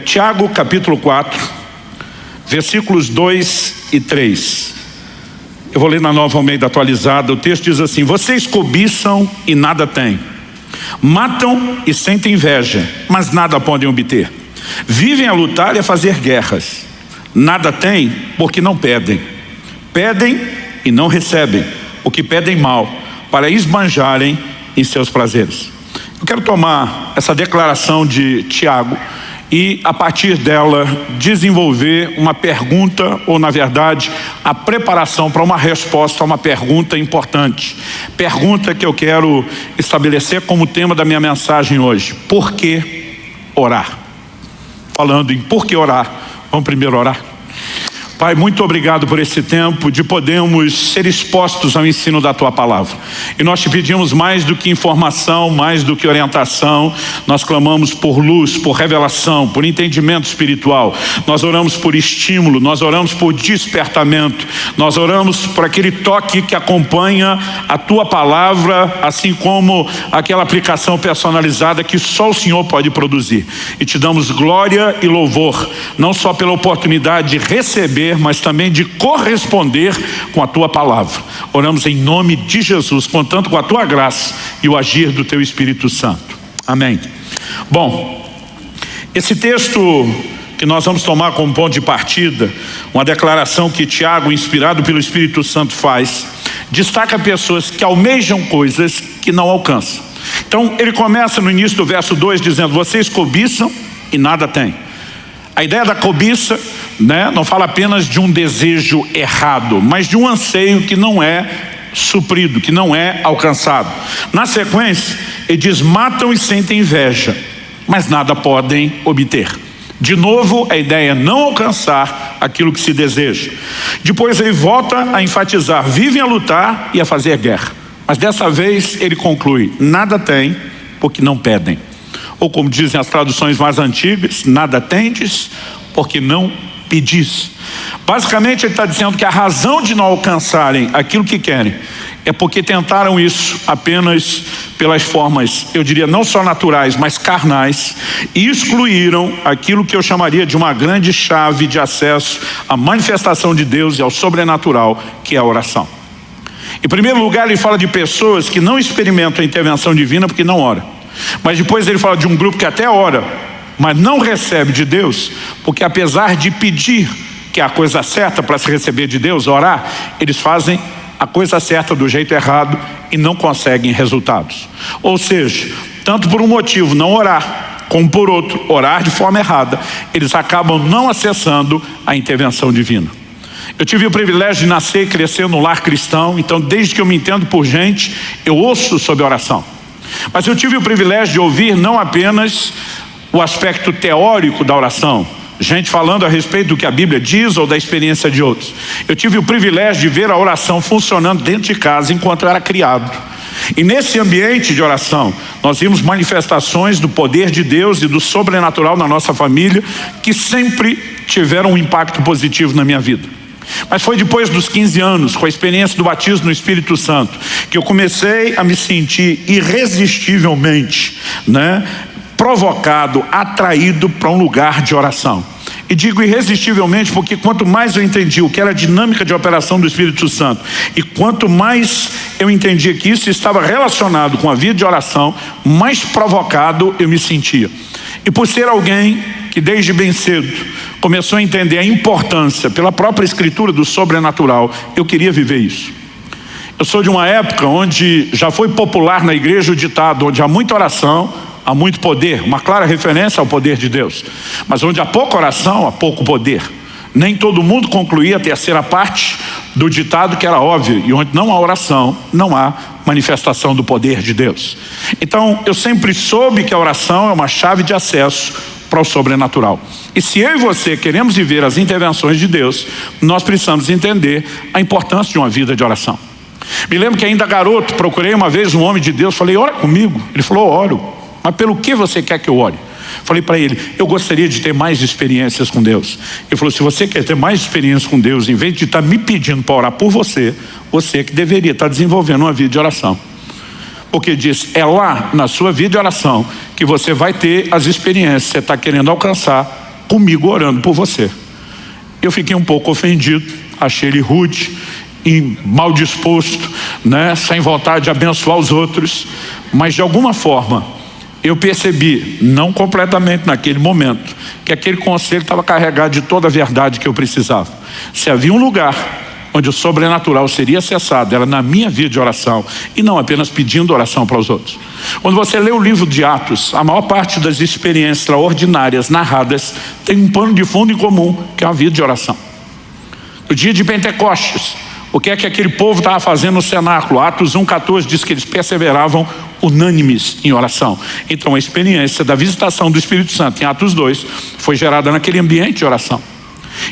Tiago capítulo 4, versículos 2 e 3. Eu vou ler na Nova Almeida atualizada. O texto diz assim: vocês cobiçam e nada têm, matam e sentem inveja, mas nada podem obter. Vivem a lutar e a fazer guerras, nada têm porque não pedem. Pedem e não recebem, o que pedem mal, para esbanjarem em seus prazeres. Eu quero tomar essa declaração de Tiago e, a partir dela, desenvolver uma pergunta, ou na verdade, a preparação para uma resposta a uma pergunta importante. Pergunta que eu quero estabelecer como tema da minha mensagem hoje: por que orar? Falando em por que orar, vamos primeiro orar. Pai, muito obrigado por esse tempo de podermos ser expostos ao ensino da Tua Palavra. E nós te pedimos mais do que informação, mais do que orientação. Nós clamamos por luz, por revelação, por entendimento espiritual. Nós oramos por estímulo, nós oramos por despertamento. Nós oramos por aquele toque que acompanha a Tua Palavra, assim como aquela aplicação personalizada que só o Senhor pode produzir. E te damos glória e louvor, não só pela oportunidade de receber, mas também de corresponder com a Tua Palavra. Oramos em nome de Jesus, contando com a Tua graça e o agir do Teu Espírito Santo. Amém. Bom, esse texto que nós vamos tomar como ponto de partida, uma declaração que Tiago, inspirado pelo Espírito Santo, faz, destaca pessoas que almejam coisas que não alcançam. Então ele começa no início do verso 2 dizendo: vocês cobiçam e nada têm. A ideia da cobiça, não fala apenas de um desejo errado, mas de um anseio que não é suprido, que não é alcançado. Na sequência, ele diz: matam e sentem inveja, mas nada podem obter. De novo, a ideia é não alcançar aquilo que se deseja. Depois ele volta a enfatizar: vivem a lutar e a fazer guerra. Mas dessa vez ele conclui: nada tem porque não pedem. Ou como dizem as traduções mais antigas: nada tendes porque não pedis. Basicamente ele está dizendo que a razão de não alcançarem aquilo que querem é porque tentaram isso apenas pelas formas, eu diria, não só naturais, mas carnais, e excluíram aquilo que eu chamaria de uma grande chave de acesso à manifestação de Deus e ao sobrenatural, que é a oração. Em primeiro lugar, ele fala de pessoas que não experimentam a intervenção divina porque não oram. Mas depois ele fala de um grupo que até ora, mas não recebe de Deus, porque apesar de pedir, que é a coisa certa para se receber de Deus, orar, eles fazem a coisa certa do jeito errado e não conseguem resultados. Ou seja, tanto por um motivo não orar, como por outro orar de forma errada, eles acabam não acessando a intervenção divina. Eu tive o privilégio de nascer e crescer num lar cristão, então desde que eu me entendo por gente, eu ouço sobre oração. Mas eu tive o privilégio de ouvir não apenas o aspecto teórico da oração, gente falando a respeito do que a Bíblia diz ou da experiência de outros. Eu tive o privilégio de ver a oração funcionando dentro de casa enquanto eu era criado. E nesse ambiente de oração, nós vimos manifestações do poder de Deus e do sobrenatural na nossa família, que sempre tiveram um impacto positivo na minha vida. Mas foi depois dos 15 anos, com a experiência do batismo no Espírito Santo, que eu comecei a me sentir irresistivelmente, provocado, atraído para um lugar de oração. E digo irresistivelmente porque quanto mais eu entendi o que era a dinâmica de operação do Espírito Santo, e quanto mais eu entendia que isso estava relacionado com a vida de oração, mais provocado eu me sentia. E por ser alguém que desde bem cedo começou a entender a importância, pela própria escritura, do sobrenatural, eu queria viver isso. Eu sou de uma época onde já foi popular na igreja o ditado: onde há muita oração, há muito poder. Uma clara referência ao poder de Deus. Mas onde há pouca oração, há pouco poder. Nem todo mundo concluía a terceira parte do ditado, que era óbvio: e onde não há oração, não há manifestação do poder de Deus. Então eu sempre soube que a oração é uma chave de acesso para o sobrenatural. E se eu e você queremos viver as intervenções de Deus, nós precisamos entender a importância de uma vida de oração. Me lembro que ainda garoto, procurei uma vez um homem de Deus, falei: ora comigo. Ele falou: oro. Mas pelo que você quer que eu ore? Falei para ele: eu gostaria de ter mais experiências com Deus. Ele falou: se você quer ter mais experiências com Deus, em vez de estar me pedindo para orar por você, você que deveria estar desenvolvendo uma vida de oração. Porque diz, é lá na sua vida de oração que você vai ter as experiências que você está querendo alcançar comigo orando por você. Eu fiquei um pouco ofendido, achei ele rude e mal disposto, né? Sem vontade de abençoar os outros, mas de alguma forma eu percebi, não completamente naquele momento, que aquele conselho estava carregado de toda a verdade que eu precisava. Se havia um lugar onde o sobrenatural seria acessado, era na minha vida de oração, e não apenas pedindo oração para os outros. Quando você lê o livro de Atos, a maior parte das experiências extraordinárias narradas tem um pano de fundo em comum, que é a vida de oração. No dia de Pentecostes, o que é que aquele povo estava fazendo no cenáculo? Atos 1,14 diz que eles perseveravam unânimes em oração. Então a experiência da visitação do Espírito Santo em Atos 2 foi gerada naquele ambiente de oração.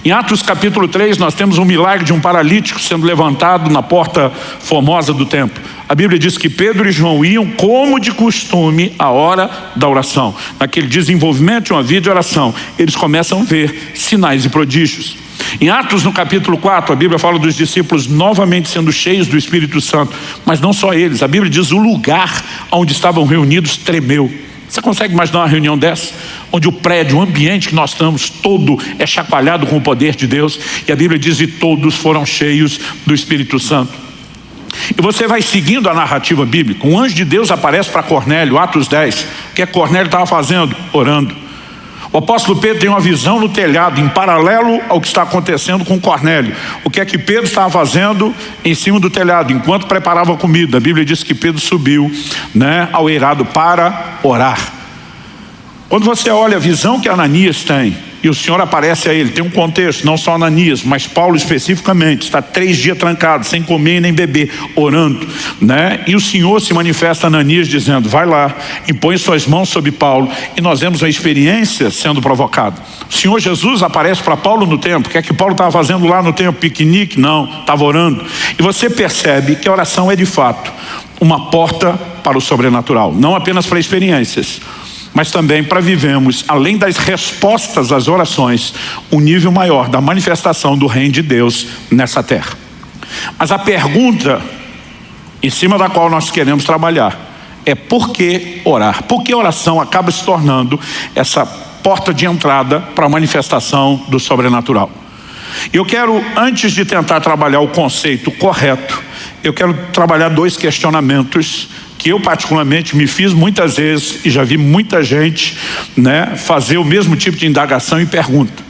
Em Atos capítulo 3 nós temos um milagre de um paralítico sendo levantado na porta formosa do templo. A Bíblia diz que Pedro e João iam como de costume à hora da oração. Naquele desenvolvimento de uma vida de oração, eles começam a ver sinais e prodígios. Em Atos no capítulo 4, a Bíblia fala dos discípulos novamente sendo cheios do Espírito Santo, mas não só eles. A Bíblia diz o lugar onde estavam reunidos tremeu. Você consegue imaginar uma reunião dessa? Onde o prédio, o ambiente que nós estamos todo é chacoalhado com o poder de Deus, e a Bíblia diz, e todos foram cheios do Espírito Santo. E você vai seguindo a narrativa bíblica. Um anjo de Deus aparece para Cornélio, Atos 10. O que Cornélio estava fazendo? Orando. O apóstolo Pedro tem uma visão no telhado, em paralelo ao que está acontecendo com Cornélio. O que é que Pedro estava fazendo em cima do telhado, enquanto preparava a comida? A Bíblia diz que Pedro subiu, né, ao eirado para orar. Quando você olha a visão que Ananias tem, e o Senhor aparece a ele, tem um contexto, não só Ananias, mas Paulo especificamente, está 3 dias trancado, sem comer nem beber, orando, né? E o Senhor se manifesta a Ananias dizendo, vai lá, impõe suas mãos sobre Paulo, e nós vemos a experiência sendo provocada. O Senhor Jesus aparece para Paulo no templo. O que é que Paulo estava fazendo lá no templo? Piquenique? Não, estava orando. E você percebe que a oração é de fato uma porta para o sobrenatural, não apenas para experiências, mas também para vivermos, além das respostas às orações, um nível maior da manifestação do reino de Deus nessa terra. Mas a pergunta em cima da qual nós queremos trabalhar é por que orar? Por que a oração acaba se tornando essa porta de entrada para a manifestação do sobrenatural? E eu quero, antes de tentar trabalhar o conceito correto, eu quero trabalhar 2 questionamentos que eu particularmente me fiz muitas vezes e já vi muita gente, né, fazer o mesmo tipo de indagação e pergunta.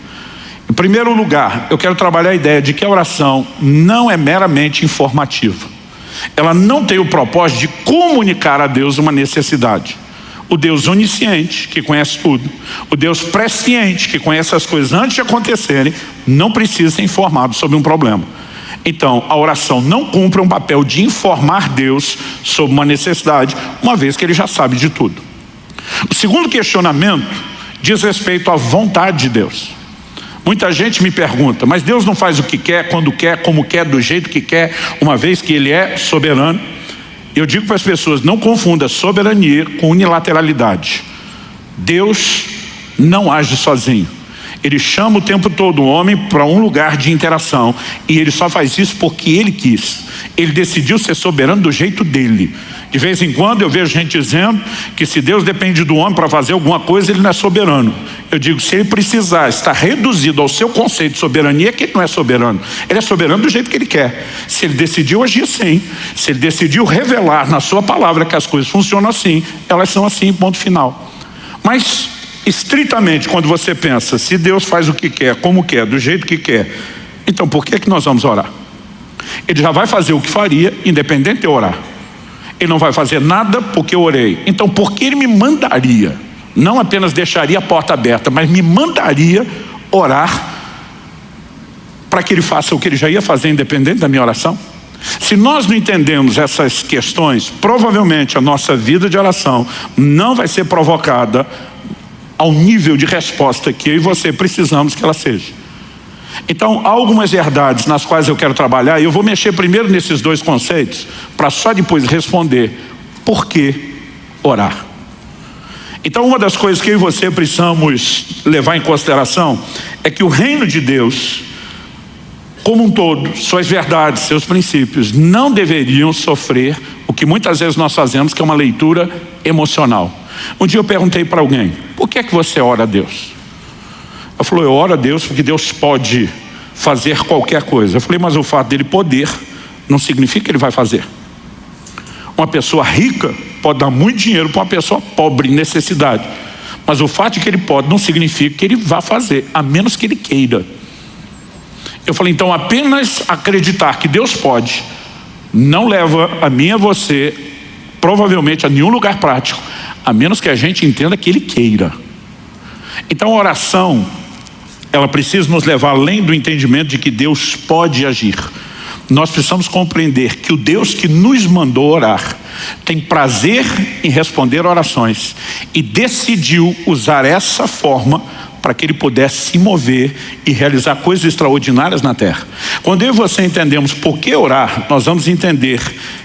Em primeiro lugar, eu quero trabalhar a ideia de que a oração não é meramente informativa. Ela não tem o propósito de comunicar a Deus uma necessidade. O Deus onisciente, que conhece tudo, o Deus presciente, que conhece as coisas antes de acontecerem, não precisa ser informado sobre um problema. Então, a oração não cumpre um papel de informar Deus sobre uma necessidade, uma vez que Ele já sabe de tudo. O segundo questionamento diz respeito à vontade de Deus. Muita gente me pergunta, mas Deus não faz o que quer, quando quer, como quer, do jeito que quer, uma vez que Ele é soberano? Eu digo para as pessoas, não confunda soberania com unilateralidade. Deus não age sozinho. Ele chama o tempo todo o homem para um lugar de interação, e Ele só faz isso porque Ele quis. Ele decidiu ser soberano do jeito dele. De vez em quando eu vejo gente dizendo que se Deus depende do homem para fazer alguma coisa, Ele não é soberano. Eu digo, se Ele precisar estar reduzido ao seu conceito de soberania, é que Ele não é soberano. Ele é soberano do jeito que Ele quer. Se Ele decidiu agir assim, se Ele decidiu revelar na sua palavra que as coisas funcionam assim, elas são assim, ponto final. Mas estritamente, quando você pensa, se Deus faz o que quer, como quer, do jeito que quer, então por que nós vamos orar? Ele já vai fazer o que faria, independente de eu orar. Ele não vai fazer nada porque eu orei. Então por que Ele me mandaria? Não apenas deixaria a porta aberta, mas me mandaria orar para que Ele faça o que Ele já ia fazer, independente da minha oração? Se nós não entendemos essas questões, provavelmente a nossa vida de oração não vai ser provocada ao nível de resposta que eu e você precisamos que ela seja. Então, há algumas verdades nas quais eu quero trabalhar, e eu vou mexer primeiro nesses 2 conceitos, para só depois responder por que orar. Então, uma das coisas que eu e você precisamos levar em consideração é que o reino de Deus como um todo, suas verdades, seus princípios não deveriam sofrer o que muitas vezes nós fazemos, que é uma leitura emocional. Um dia eu perguntei para alguém: por que é que você ora a Deus? Ela falou: eu oro a Deus porque Deus pode fazer qualquer coisa. Eu falei: mas o fato dele poder não significa que ele vai fazer. Uma pessoa rica pode dar muito dinheiro para uma pessoa pobre, em necessidade, mas o fato de que ele pode não significa que ele vá fazer, a menos que ele queira. Eu falei: então apenas acreditar que Deus pode não leva a mim e a você provavelmente a nenhum lugar prático, a menos que a gente entenda que ele queira. Então a oração, ela precisa nos levar além do entendimento de que Deus pode agir. Nós precisamos compreender que o Deus que nos mandou orar tem prazer em responder orações e decidiu usar essa forma para que ele pudesse se mover e realizar coisas extraordinárias na terra. Quando eu e você entendemos por que orar, nós vamos entender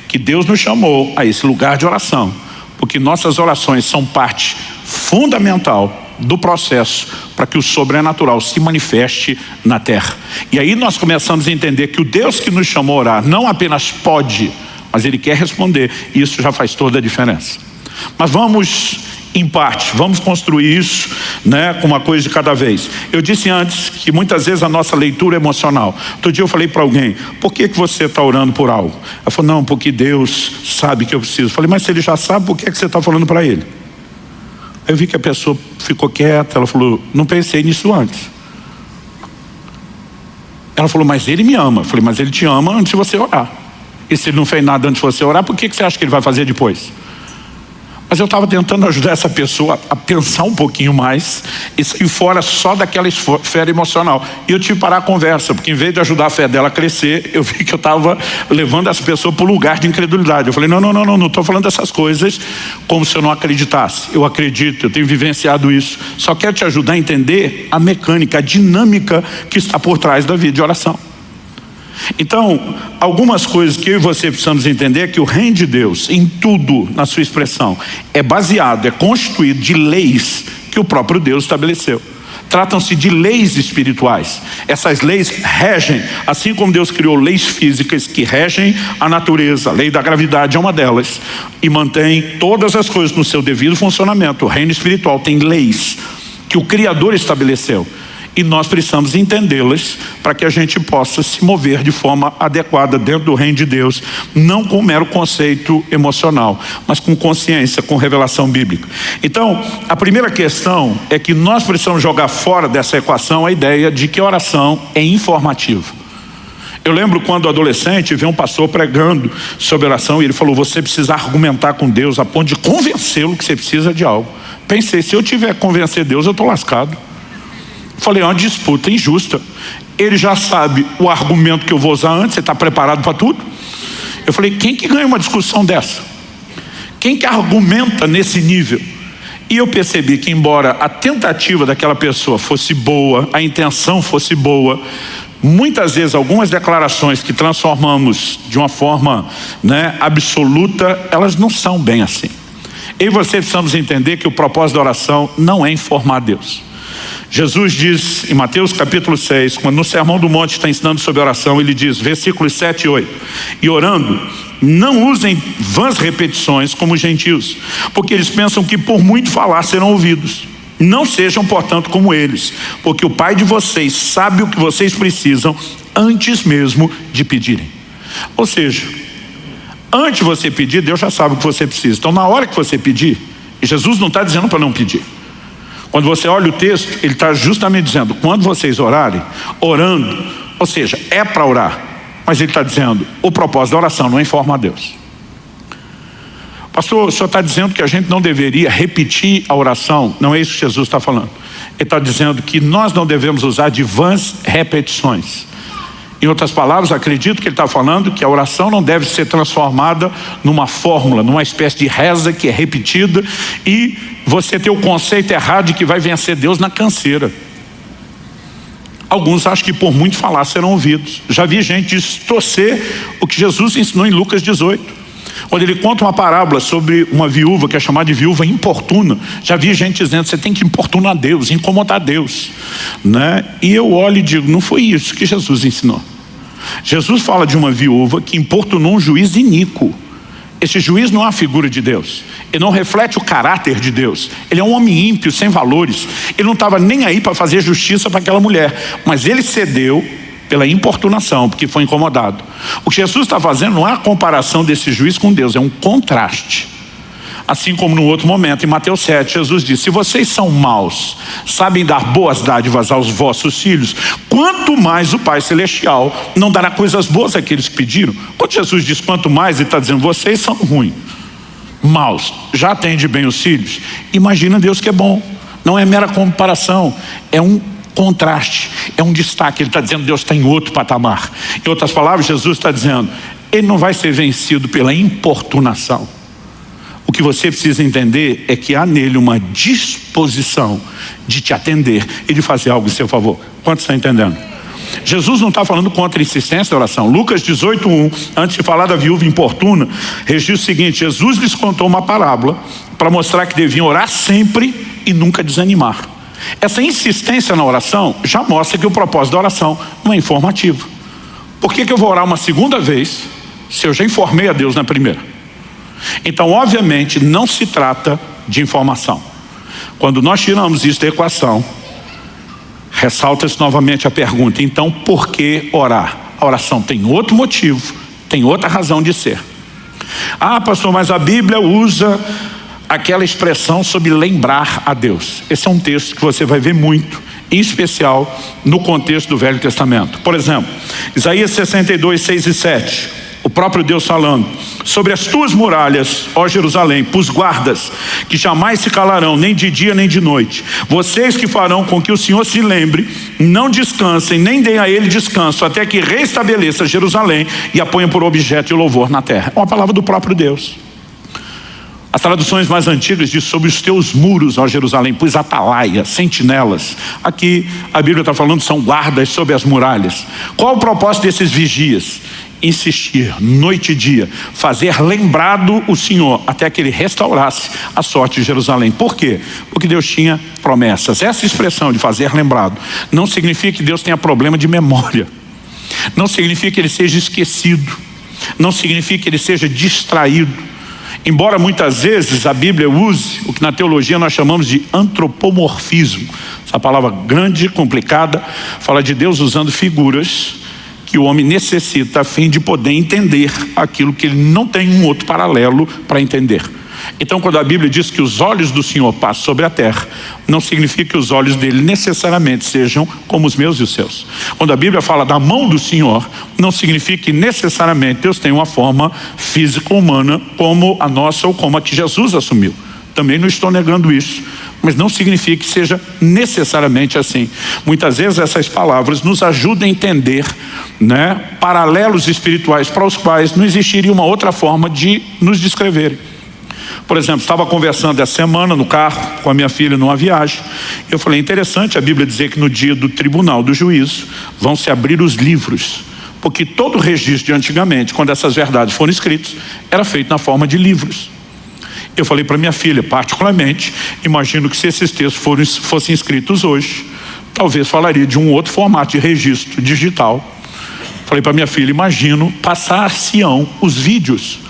que Deus nos chamou a esse lugar de oração, porque nossas orações são parte fundamental do processo para que o sobrenatural se manifeste na terra. E aí nós começamos a entender que o Deus que nos chamou a orar não apenas pode, mas ele quer responder, e isso já faz toda a diferença. Mas vamos em parte, vamos construir isso, com uma coisa de cada vez. Eu disse antes que muitas vezes a nossa leitura é emocional. Outro dia eu falei para alguém: por que você está orando por algo? Ela falou: não, porque Deus sabe que eu preciso. Eu falei: mas se ele já sabe, por que você está falando para ele? Eu vi que a pessoa ficou quieta. Ela falou: não pensei nisso antes. Ela falou: mas ele me ama. Eu falei: mas ele te ama antes de você orar. E se ele não fez nada antes de você orar, por que você acha que ele vai fazer depois? Mas eu estava tentando ajudar essa pessoa a pensar um pouquinho mais e sair fora só daquela esfera emocional. E eu tive que parar a conversa, porque em vez de ajudar a fé dela a crescer, eu vi que eu estava levando essa pessoa para o lugar de incredulidade. Eu falei: não estou falando dessas coisas como se eu não acreditasse. Eu acredito, eu tenho vivenciado isso. Só quero te ajudar a entender a mecânica, a dinâmica que está por trás da vida de oração. Então, algumas coisas que eu e você precisamos entender é que o reino de Deus, em tudo, na sua expressão, é baseado, é constituído de leis que o próprio Deus estabeleceu. Tratam-se de leis espirituais. Essas leis regem, assim como Deus criou leis físicas que regem a natureza. A lei da gravidade é uma delas e mantém todas as coisas no seu devido funcionamento. O reino espiritual tem leis que o Criador estabeleceu. E nós precisamos entendê-las para que a gente possa se mover de forma adequada dentro do reino de Deus, não com mero conceito emocional, mas com consciência, com revelação bíblica. Então, a primeira questão é que nós precisamos jogar fora dessa equação a ideia de que a oração é informativa. Eu lembro quando adolescente, vi um pastor pregando sobre oração e ele falou: você precisa argumentar com Deus a ponto de convencê-lo que você precisa de algo. Pensei: se eu tiver que convencer Deus, eu estou lascado. Falei: é uma disputa injusta. Ele já sabe o argumento que eu vou usar antes, você está preparado para tudo? Eu falei: quem que ganha uma discussão dessa? Quem que argumenta nesse nível? E eu percebi que, embora a tentativa daquela pessoa fosse boa, a intenção fosse boa, muitas vezes algumas declarações que transformamos de uma forma absoluta, elas não são bem assim. Eu e você precisamos entender que o propósito da oração não é informar Deus. Jesus diz em Mateus capítulo 6, quando no Sermão do Monte está ensinando sobre oração, ele diz, versículos 7 e 8: e orando, não usem vãs repetições como os gentios, porque eles pensam que por muito falar serão ouvidos. Não sejam, portanto, como eles, porque o Pai de vocês sabe o que vocês precisam antes mesmo de pedirem. Ou seja, antes de você pedir, Deus já sabe o que você precisa. Então, na hora que você pedir, e Jesus não está dizendo para não pedir. Quando você olha o texto, ele está justamente dizendo: quando vocês orarem, orando, ou seja, é para orar, mas ele está dizendo, o propósito da oração não é informar a Deus. Pastor, o senhor está dizendo que a gente não deveria repetir a oração? Não é isso que Jesus está falando. Ele está dizendo que nós não devemos usar de vãs repetições. Em outras palavras, acredito que ele está falando que a oração não deve ser transformada numa fórmula, numa espécie de reza que é repetida e você ter o conceito errado de que vai vencer Deus na canseira. Alguns acham que por muito falar serão ouvidos. Já vi gente distorcer o que Jesus ensinou em Lucas 18. Quando ele conta uma parábola sobre uma viúva que é chamada de viúva importuna, já vi gente dizendo: você tem que importunar Deus, incomodar Deus, E eu olho e digo: não foi isso que Jesus ensinou. Jesus fala de uma viúva que importunou um juiz iníquo. Esse juiz não é a figura de Deus, ele não reflete o caráter de Deus, ele é um homem ímpio, sem valores, ele não estava nem aí para fazer justiça para aquela mulher, mas ele cedeu pela importunação, porque foi incomodado. O que Jesus está fazendo não é a comparação desse juiz com Deus, é um contraste. Assim como no outro momento, em Mateus 7, Jesus disse: se vocês são maus, sabem dar boas dádivas aos vossos filhos, quanto mais o Pai Celestial não dará coisas boas àqueles que pediram. Quando Jesus diz quanto mais, ele está dizendo: vocês são ruins, maus, já atende bem os filhos. Imagina Deus que é bom. Não é mera comparação, é um contraste, é um destaque. Ele está dizendo: Deus está em outro patamar. Em outras palavras, Jesus está dizendo: ele não vai ser vencido pela importunação. O que você precisa entender é que há nele uma disposição de te atender e de fazer algo em seu favor. Quantos estão entendendo? Jesus não está falando contra a insistência da oração. Lucas 18:1, antes de falar da viúva importuna, registra o seguinte: Jesus lhes contou uma parábola para mostrar que deviam orar sempre e nunca desanimar. Essa insistência na oração já mostra que o propósito da oração não é informativo. Por que eu vou orar uma segunda vez se eu já informei a Deus na primeira? Então, obviamente, não se trata de informação. Quando nós tiramos isso da equação, ressalta-se novamente a pergunta: então por que orar? A oração tem outro motivo, tem outra razão de ser. Ah, pastor, mas a Bíblia usa aquela expressão sobre lembrar a Deus. Esse é um texto que você vai ver muito, em especial no contexto do Velho Testamento. Por exemplo, Isaías 62, 6 e 7. O próprio Deus falando: sobre as tuas muralhas, ó Jerusalém, pus guardas que jamais se calarão, nem de dia nem de noite. Vocês que farão com que o Senhor se lembre, não descansem, nem deem a ele descanso, até que restabeleça Jerusalém e a ponha por objeto de louvor na terra. É uma palavra do próprio Deus. As traduções mais antigas dizem: sobre os teus muros, ó Jerusalém, pus atalaia, sentinelas. Aqui a Bíblia está falando são guardas sobre as muralhas. Qual o propósito desses vigias? Insistir noite e dia, fazer lembrado o Senhor até que ele restaurasse a sorte de Jerusalém. Por quê? Porque Deus tinha promessas. Essa expressão de fazer lembrado não significa que Deus tenha problema de memória, não significa que ele seja esquecido, não significa que ele seja distraído. Embora muitas vezes a Bíblia use o que na teologia nós chamamos de antropomorfismo, essa palavra grande, complicada, fala de Deus usando figuras que o homem necessita a fim de poder entender aquilo que ele não tem um outro paralelo para entender. Então, quando a Bíblia diz que os olhos do Senhor passam sobre a terra, não significa que os olhos dele necessariamente sejam como os meus e os seus. Quando a Bíblia fala da mão do Senhor, não significa que necessariamente Deus tem uma forma física humana como a nossa ou como a que Jesus assumiu. Também não estou negando isso, mas não significa que seja necessariamente assim. Muitas vezes essas palavras nos ajudam a entender, paralelos espirituais para os quais não existiria uma outra forma de nos descreverem. Por exemplo, estava conversando essa semana no carro com a minha filha numa viagem. Eu falei: interessante a Bíblia dizer que no dia do tribunal do juízo vão se abrir os livros, porque todo o registro de antigamente, quando essas verdades foram escritas, era feito na forma de livros. Eu falei para minha filha, particularmente, imagino que se esses textos fossem escritos hoje, talvez falaria de um outro formato de registro digital. Falei para minha filha: imagino passar-se-ão os vídeos.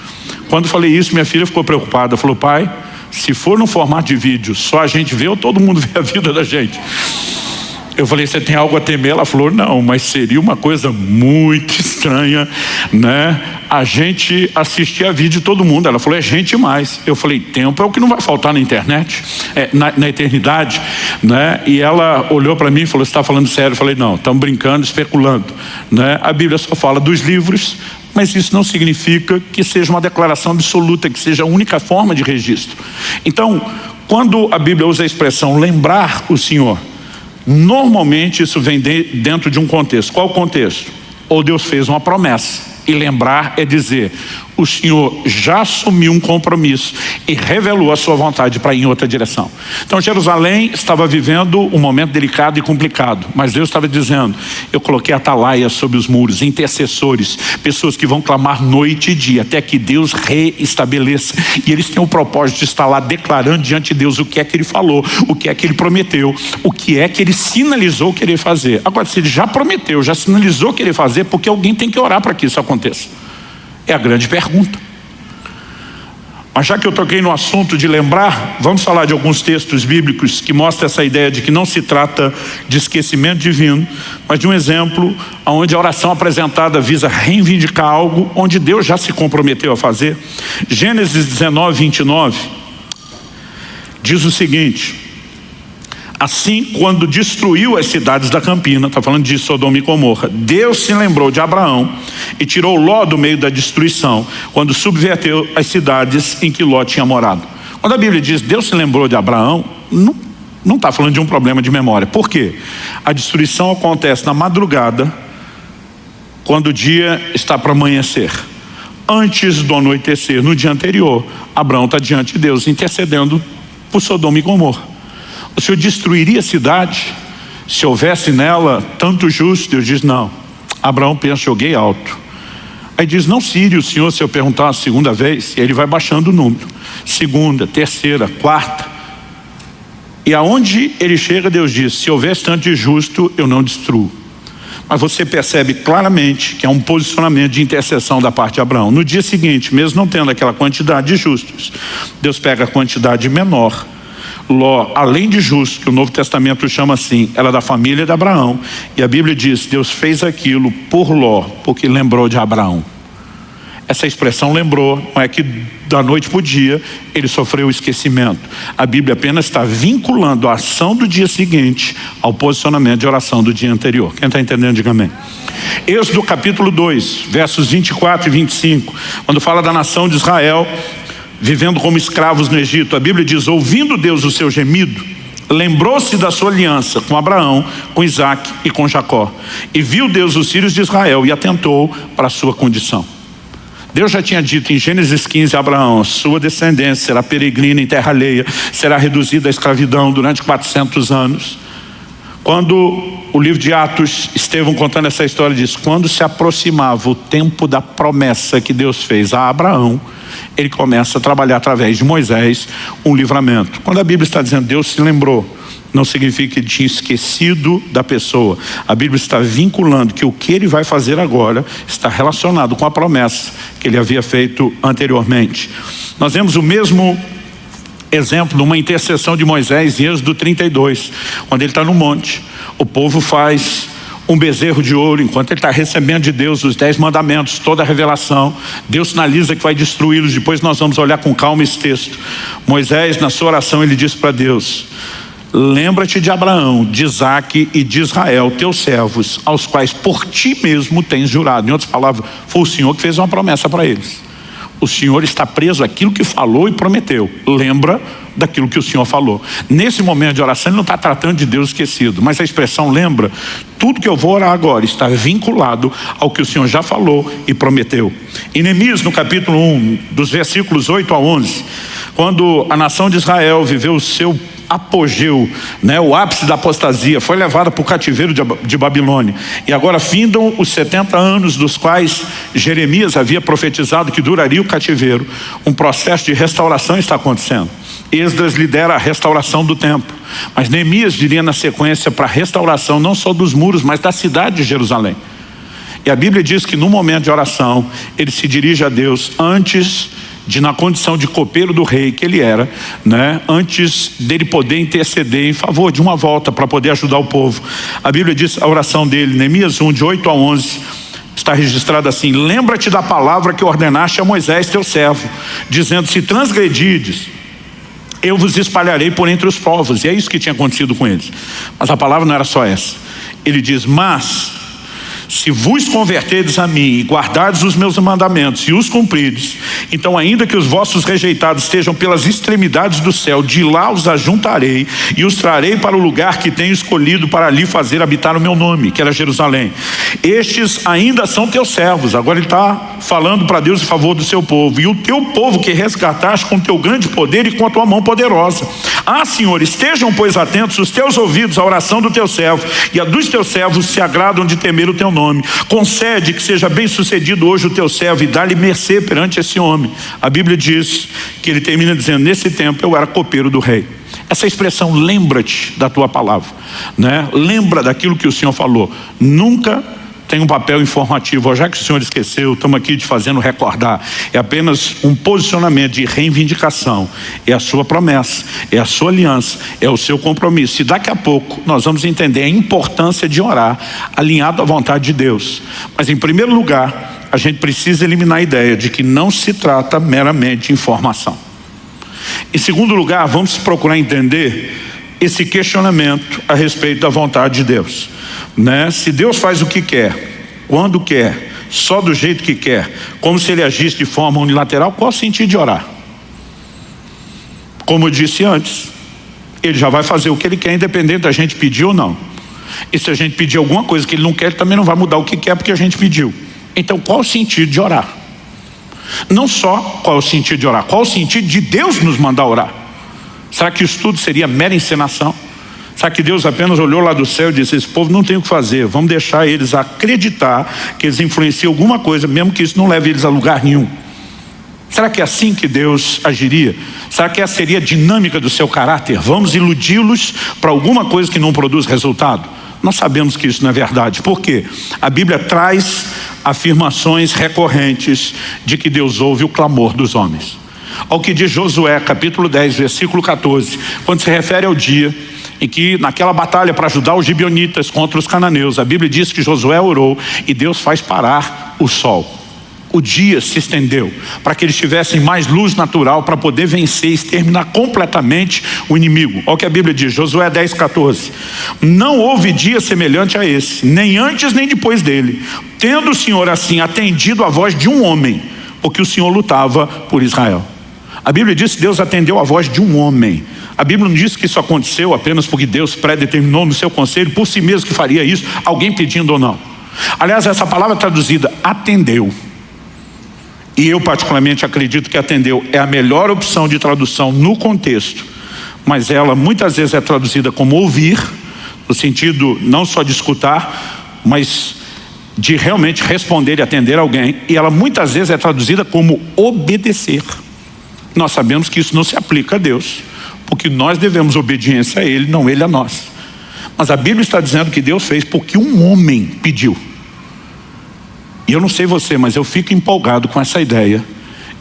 Quando falei isso, minha filha ficou preocupada, falou: pai, se for no formato de vídeo, só a gente vê ou todo mundo vê a vida da gente? Eu falei: você tem algo a temer? Ela falou: não, mas seria uma coisa muito estranha, a gente assistir a vídeo de todo mundo. Ela falou: é gente mais. Eu falei: tempo é o que não vai faltar na internet, na eternidade, E ela olhou para mim e falou: você está falando sério? Eu falei: não, estamos brincando, especulando, A Bíblia só fala dos livros, mas isso não significa que seja uma declaração absoluta, que seja a única forma de registro. Então, quando a Bíblia usa a expressão lembrar o Senhor, normalmente isso vem dentro de um contexto. Qual o contexto? Ou Deus fez uma promessa, e lembrar é dizer: o Senhor já assumiu um compromisso e revelou a sua vontade para ir em outra direção. Então Jerusalém estava vivendo um momento delicado e complicado, mas Deus estava dizendo: eu coloquei atalaias sobre os muros, intercessores, pessoas que vão clamar noite e dia até que Deus reestabeleça. E eles têm o propósito de estar lá declarando diante de Deus o que é que Ele falou, o que é que Ele prometeu, o que é que Ele sinalizou querer fazer. Agora, se Ele já prometeu, já sinalizou querer fazer, porque alguém tem que orar para que isso aconteça? É a grande pergunta. Mas já que eu toquei no assunto de lembrar, vamos falar de alguns textos bíblicos que mostram essa ideia de que não se trata de esquecimento divino, mas de um exemplo onde a oração apresentada visa reivindicar algo onde Deus já se comprometeu a fazer. Gênesis 19, 29 diz o seguinte: assim, quando destruiu as cidades da campina, está falando de Sodoma e Gomorra, Deus se lembrou de Abraão e tirou Ló do meio da destruição, quando subverteu as cidades em que Ló tinha morado. Quando a Bíblia diz Deus se lembrou de Abraão, não está falando de um problema de memória. Por quê? A destruição acontece na madrugada, quando o dia está para amanhecer. Antes do anoitecer, no dia anterior, Abraão está diante de Deus, intercedendo por Sodoma e Gomorra. O Senhor destruiria a cidade se houvesse nela tanto justo? Deus diz: não. Abraão pensa: joguei alto. Aí diz: não se ire o Senhor se eu perguntar uma segunda vez. E ele vai baixando o número, segunda, terceira, quarta, e aonde ele chega, Deus diz: se houvesse tanto de justo, eu não destruo. Mas você percebe claramente que é um posicionamento de intercessão da parte de Abraão. No dia seguinte, mesmo não tendo aquela quantidade de justos, Deus pega a quantidade menor. Ló, além de justo, que o Novo Testamento chama assim, era da família de Abraão, e a Bíblia diz: Deus fez aquilo por Ló, porque lembrou de Abraão. Essa expressão lembrou, não é que da noite para o dia ele sofreu o esquecimento. A Bíblia apenas está vinculando a ação do dia seguinte ao posicionamento de oração do dia anterior. Quem está entendendo, diga amém. Êxodo capítulo 2, versos 24 e 25, quando fala da nação de Israel vivendo como escravos no Egito, a Bíblia diz: ouvindo Deus o seu gemido, lembrou-se da sua aliança com Abraão, com Isaac e com Jacó, e viu Deus os filhos de Israel e atentou para a sua condição. Deus já tinha dito em Gênesis 15 a Abraão: sua descendência será peregrina em terra alheia, será reduzida à escravidão durante 400 anos. Quando o livro de Atos, Estevão contando essa história, diz: quando se aproximava o tempo da promessa que Deus fez a Abraão, ele começa a trabalhar através de Moisés um livramento. Quando a Bíblia está dizendo Deus se lembrou, não significa que ele tinha esquecido da pessoa. A Bíblia está vinculando que o que ele vai fazer agora está relacionado com a promessa que ele havia feito anteriormente. Nós vemos o mesmo exemplo numa intercessão de Moisés em Êxodo 32, quando ele está no monte. O povo faz um bezerro de ouro, enquanto ele está recebendo de Deus os 10 mandamentos, toda a revelação. Deus sinaliza que vai destruí-los. Depois nós vamos olhar com calma esse texto. Moisés, na sua oração, ele diz para Deus: lembra-te de Abraão, de Isaac e de Israel, teus servos, aos quais por ti mesmo tens jurado. Em outras palavras, foi o Senhor que fez uma promessa para eles. O Senhor está preso àquilo que falou e prometeu. Lembra daquilo que o Senhor falou. Nesse momento de oração, ele não está tratando de Deus esquecido, mas a expressão lembra, tudo que eu vou orar agora está vinculado ao que o Senhor já falou e prometeu. Em Neemias, no capítulo 1, dos versículos 8 a 11, quando a nação de Israel viveu o seu apogeu, o ápice da apostasia, foi levada para o cativeiro de Babilônia, e agora findam os 70 anos dos quais Jeremias havia profetizado que duraria o cativeiro. Um processo de restauração está acontecendo. Esdras lidera a restauração do templo, mas Neemias viria na sequência para a restauração não só dos muros, mas da cidade de Jerusalém. E a Bíblia diz que no momento de oração ele se dirige a Deus antes de, na condição de copeiro do rei que ele era, antes dele poder interceder em favor de uma volta para poder ajudar o povo. A Bíblia diz, a oração dele, Neemias 1, de 8 a 11, está registrado assim: lembra-te da palavra que ordenaste a Moisés teu servo, dizendo: se transgredides, eu vos espalharei por entre os povos. E é isso que tinha acontecido com eles. Mas a palavra não era só essa. Ele diz: mas se vos converterdes a mim e guardardes os meus mandamentos e os cumprides, então ainda que os vossos rejeitados estejam pelas extremidades do céu, de lá os ajuntarei e os trarei para o lugar que tenho escolhido para ali fazer habitar o meu nome, que era Jerusalém. Estes ainda são teus servos. Agora ele está falando para Deus em favor do seu povo. E o teu povo que resgataste com teu grande poder e com a tua mão poderosa. Ah, Senhor, estejam pois atentos os teus ouvidos à oração do teu servo, e a dos teus servos se agradam de temer o teu nome. Concede que seja bem sucedido hoje o teu servo e dá-lhe mercê perante esse homem. A Bíblia diz que ele termina dizendo: nesse tempo eu era copeiro do rei. Essa expressão, lembra-te da tua palavra, né? Lembra daquilo que o Senhor falou. Nunca tem um papel informativo. Já que o Senhor esqueceu, estamos aqui te fazendo recordar. É apenas um posicionamento de reivindicação. É a sua promessa, é a sua aliança, é o seu compromisso. E daqui a pouco nós vamos entender a importância de orar alinhado à vontade de Deus. Mas em primeiro lugar, a gente precisa eliminar a ideia de que não se trata meramente de informação. Em segundo lugar, vamos procurar entender esse questionamento a respeito da vontade de Deus, né? Se Deus faz o que quer, quando quer, só do jeito que quer, como se ele agisse de forma unilateral, qual o sentido de orar? Como eu disse antes, ele já vai fazer o que ele quer, independente da gente pedir ou não. E se a gente pedir alguma coisa que ele não quer, ele também não vai mudar o que quer porque a gente pediu. Então qual o sentido de orar? Não só qual é o sentido de orar, qual o sentido de Deus nos mandar orar? Será que isso tudo seria mera encenação? Será que Deus apenas olhou lá do céu e disse: esse povo não tem o que fazer, vamos deixar eles acreditar que eles influenciam alguma coisa, mesmo que isso não leve eles a lugar nenhum? Será que é assim que Deus agiria? Será que essa seria a dinâmica do seu caráter? Vamos iludi-los para alguma coisa que não produz resultado? Nós sabemos que isso não é verdade. Por quê? A Bíblia traz afirmações recorrentes de que Deus ouve o clamor dos homens. Ao que diz Josué, capítulo 10, versículo 14, quando se refere ao dia em que, naquela batalha para ajudar os gibeonitas contra os cananeus, a Bíblia diz que Josué orou e Deus faz parar o sol. O dia se estendeu para que eles tivessem mais luz natural para poder vencer e exterminar completamente o inimigo. Olha o que a Bíblia diz, Josué 10, 14. Não houve dia semelhante a esse, nem antes nem depois dele, tendo o Senhor assim atendido a voz de um homem, porque o Senhor lutava por Israel. A Bíblia diz que Deus atendeu a voz de um homem. A Bíblia não diz que isso aconteceu apenas porque Deus predeterminou no seu conselho por si mesmo que faria isso, alguém pedindo ou não. Aliás, essa palavra traduzida, atendeu. E eu particularmente acredito que atendeu é a melhor opção de tradução no contexto, mas ela muitas vezes é traduzida como ouvir, no sentido não só de escutar, mas de realmente responder e atender alguém, e ela muitas vezes é traduzida como obedecer. Nós sabemos que isso não se aplica a Deus, porque nós devemos obediência a Ele, não Ele a nós. Mas a Bíblia está dizendo que Deus fez porque um homem pediu. E eu não sei você, mas eu fico empolgado com essa ideia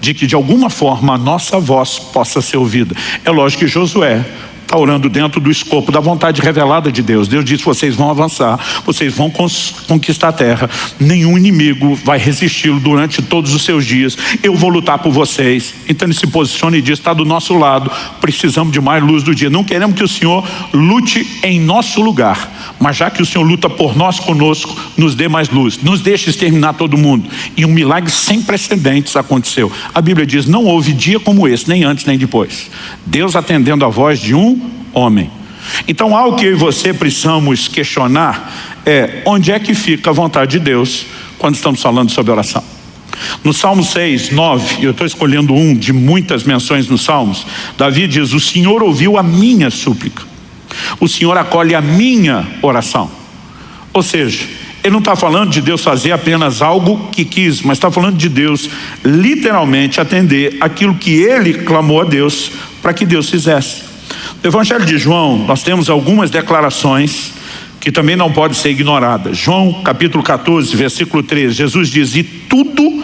de que de alguma forma a nossa voz possa ser ouvida. É lógico que Josué está orando dentro do escopo da vontade revelada de Deus. Deus disse: vocês vão avançar, vocês vão conquistar a terra, nenhum inimigo vai resisti-lo durante todos os seus dias, eu vou lutar por vocês. Então ele se posiciona e diz: está do nosso lado, precisamos de mais luz do dia, não queremos que o Senhor lute em nosso lugar, mas já que o Senhor luta por nós conosco, nos dê mais luz, nos deixe exterminar todo mundo. E um milagre sem precedentes aconteceu. A Bíblia diz: não houve dia como esse, nem antes nem depois. Deus atendendo a voz de um homem. Então algo que eu e você precisamos questionar é: onde é que fica a vontade de Deus quando estamos falando sobre oração? No Salmo 6, 9, eu estou escolhendo um de muitas menções nos Salmos, Davi diz: o Senhor ouviu a minha súplica, o Senhor acolhe a minha oração. Ou seja, ele não está falando de Deus fazer apenas algo que quis, mas está falando de Deus literalmente atender aquilo que ele clamou a Deus para que Deus fizesse. No Evangelho de João, nós temos algumas declarações que também não podem ser ignoradas. João capítulo 14, versículo 13, Jesus diz: e tudo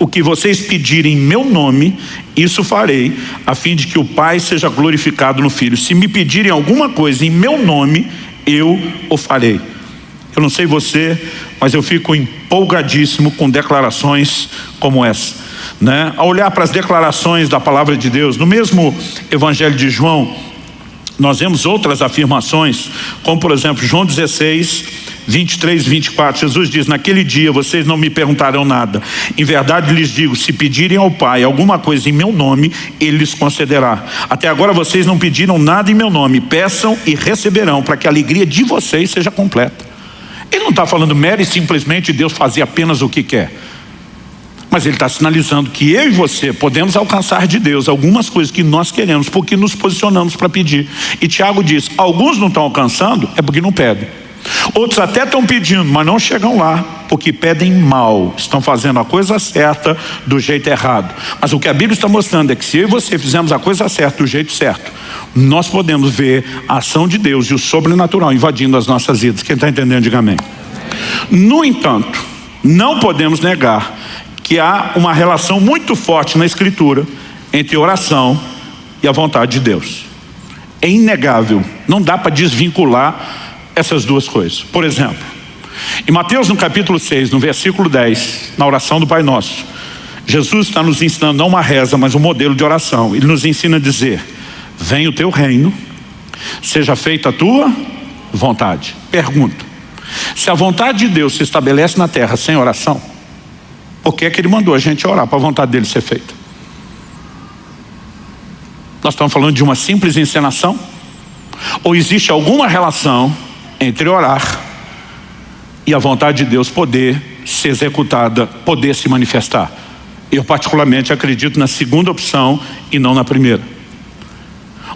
o que vocês pedirem em meu nome, isso farei, a fim de que o Pai seja glorificado no Filho. Se me pedirem alguma coisa em meu nome, eu o farei. Eu não sei você, mas eu fico empolgadíssimo com declarações como essa, né? Ao olhar para as declarações da palavra de Deus, no mesmo Evangelho de João, nós vemos outras afirmações, como por exemplo João 16, 23, 24, Jesus diz: naquele dia vocês não me perguntarão nada. Em verdade lhes digo, se pedirem ao Pai alguma coisa em meu nome, Ele lhes concederá. Até agora vocês não pediram nada em meu nome. Peçam e receberão, para que a alegria de vocês seja completa. Ele não está falando mero e simplesmente Deus fazer apenas o que quer. Mas ele está sinalizando que eu e você podemos alcançar de Deus algumas coisas que nós queremos, porque nos posicionamos para pedir. E Tiago diz: alguns não estão alcançando, é porque não pedem. Outros até estão pedindo, mas não chegam lá, porque pedem mal, estão fazendo a coisa certa do jeito errado. Mas o que a Bíblia está mostrando é que se eu e você fizermos a coisa certa do jeito certo, nós podemos ver a ação de Deus e o sobrenatural invadindo as nossas vidas. Quem está entendendo, diga amém. No entanto, não podemos negar que há uma relação muito forte na Escritura entre oração e a vontade de Deus. É inegável, não dá para desvincular essas duas coisas. Por exemplo, em Mateus no capítulo 6, no versículo 10, na oração do Pai Nosso, Jesus está nos ensinando não uma reza, mas um modelo de oração. Ele nos ensina a dizer: venha o teu reino, seja feita a tua vontade. Pergunta: se a vontade de Deus se estabelece na terra sem oração, por que é que Ele mandou a gente orar para a vontade dele ser feita? Nós estamos falando de uma simples encenação? Ou existe alguma relação entre orar e a vontade de Deus poder ser executada, poder se manifestar? Eu particularmente acredito na segunda opção e não na primeira.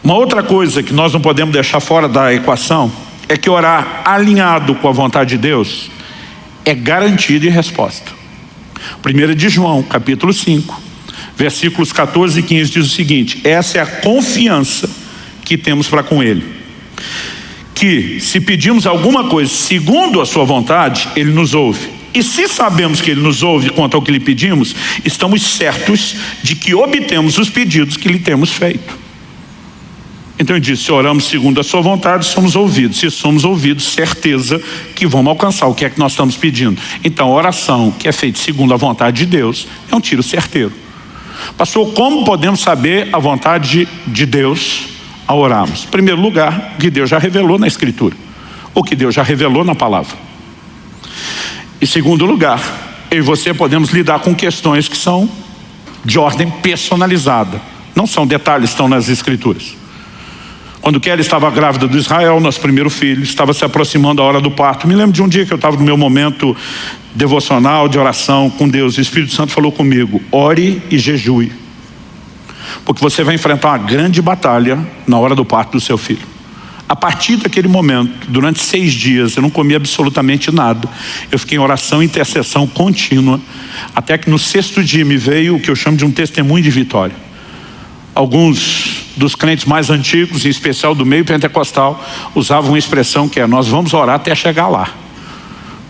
Uma outra coisa que nós não podemos deixar fora da equação é que orar alinhado com a vontade de Deus é garantia de resposta. 1 de João, capítulo 5, versículos 14 e 15 diz o seguinte: essa é a confiança que temos para com Ele, que se pedimos alguma coisa segundo a sua vontade, Ele nos ouve. E se sabemos que Ele nos ouve quanto ao que lhe pedimos, estamos certos de que obtemos os pedidos que lhe temos feito. Então ele diz: se oramos segundo a sua vontade, somos ouvidos. Se somos ouvidos, certeza que vamos alcançar o que é que nós estamos pedindo. Então a oração que é feita segundo a vontade de Deus é um tiro certeiro. Pastor, como podemos saber a vontade de Deus ao orarmos? Em primeiro lugar, o que Deus já revelou na Escritura, o que Deus já revelou na palavra. Em segundo lugar, eu e você podemos lidar com questões que são de ordem personalizada, não são detalhes, estão nas Escrituras. Quando Kelly estava grávida do Israel, nosso primeiro filho, estava se aproximando a hora do parto. Me lembro de um dia que eu estava no meu momento devocional, de oração com Deus. O Espírito Santo falou comigo: ore e jejue, porque você vai enfrentar uma grande batalha na hora do parto do seu filho. A partir daquele momento, durante 6 dias, eu não comi absolutamente nada. Eu fiquei em oração e intercessão contínua, até que no 6º dia me veio o que eu chamo de um testemunho de vitória. Alguns dos crentes mais antigos, em especial do meio pentecostal, usavam uma expressão que é: nós vamos orar até chegar lá.